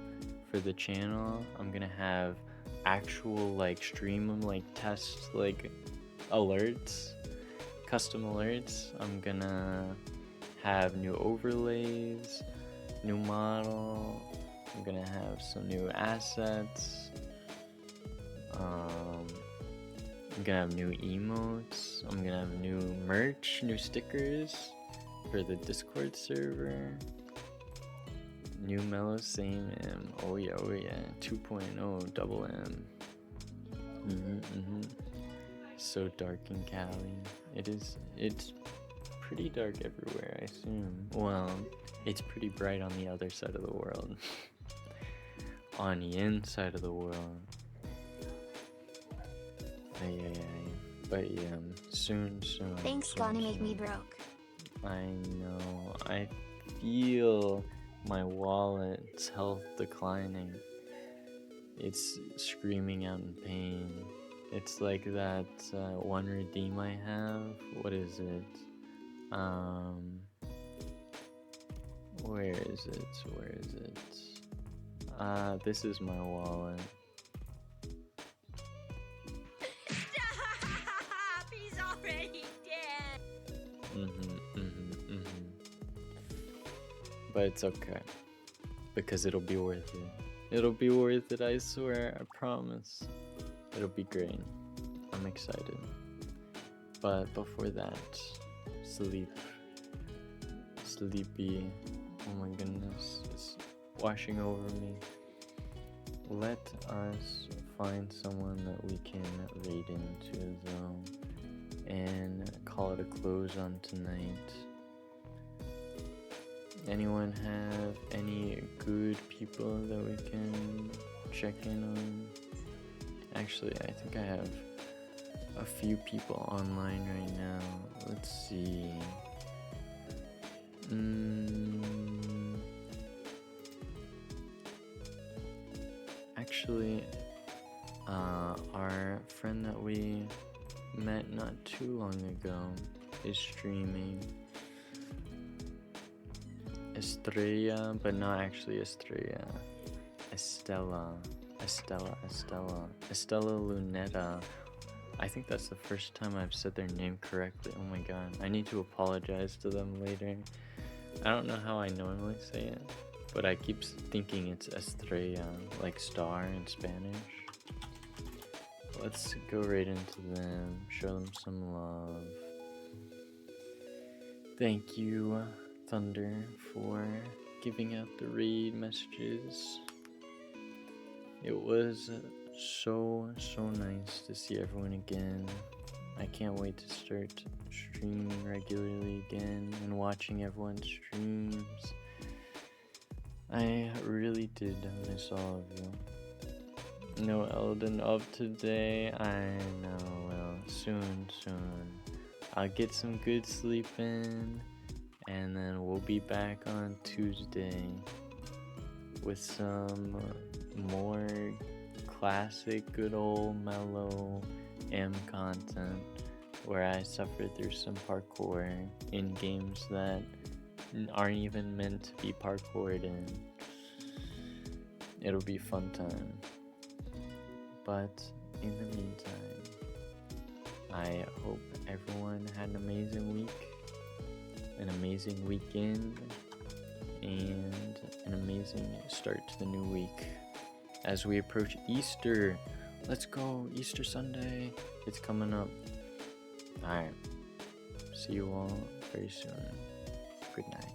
for the channel. I'm gonna have actual like stream like test like alerts, custom alerts. I'm gonna have new overlays, new model. I'm gonna have some new assets. I'm gonna have new emotes. I'm gonna have new merch, new stickers for the Discord server. New Mellow Same M. Oh yeah, 2.0 double M. So dark in Cali. It's pretty dark everywhere, I assume. Well, it's pretty bright on the other side of the world. On the inside of the world. But yeah, soon. Thanks, gonna make me broke. I know. I feel my wallet's health declining. It's screaming out in pain. It's like that one redeem I have. What is it? Where is it? This is my wallet. Stop! He's already dead! But it's okay, because it'll be worth it. It'll be worth it, I swear, I promise. It'll be great. I'm excited. But before that, sleepy. Oh my goodness, it's washing over me. Let us find someone that we can raid into though, and call it a close on tonight. Anyone have any good people that we can check in on? Actually, I think I have a few people online right now. Let's see. Actually, our friend that we met not too long ago is streaming. Estrella, but not actually Estrella. Estella Luneta. I think that's the first time I've said their name correctly. Oh my god, I need to apologize to them later. I don't know how I normally say it, but I keep thinking it's Estrella, like star in Spanish. Let's go right into them, show them some love. Thank you, Thunder, for giving out the raid messages. It was so nice to see everyone again. I can't wait to start streaming regularly again and watching everyone's streams. I really did miss all of you. No Elden up today. I know, well, soon. I'll get some good sleep in, and then we'll be back on Tuesday with some more classic good old Mellow M content where I suffer through some parkour in games that aren't even meant to be parkoured in. It'll be fun time. But in the meantime, I hope everyone had an amazing week, an amazing weekend, and an amazing start to the new week. As we approach Easter, let's go, Easter Sunday, it's coming up. Alright, see you all very soon. Good night.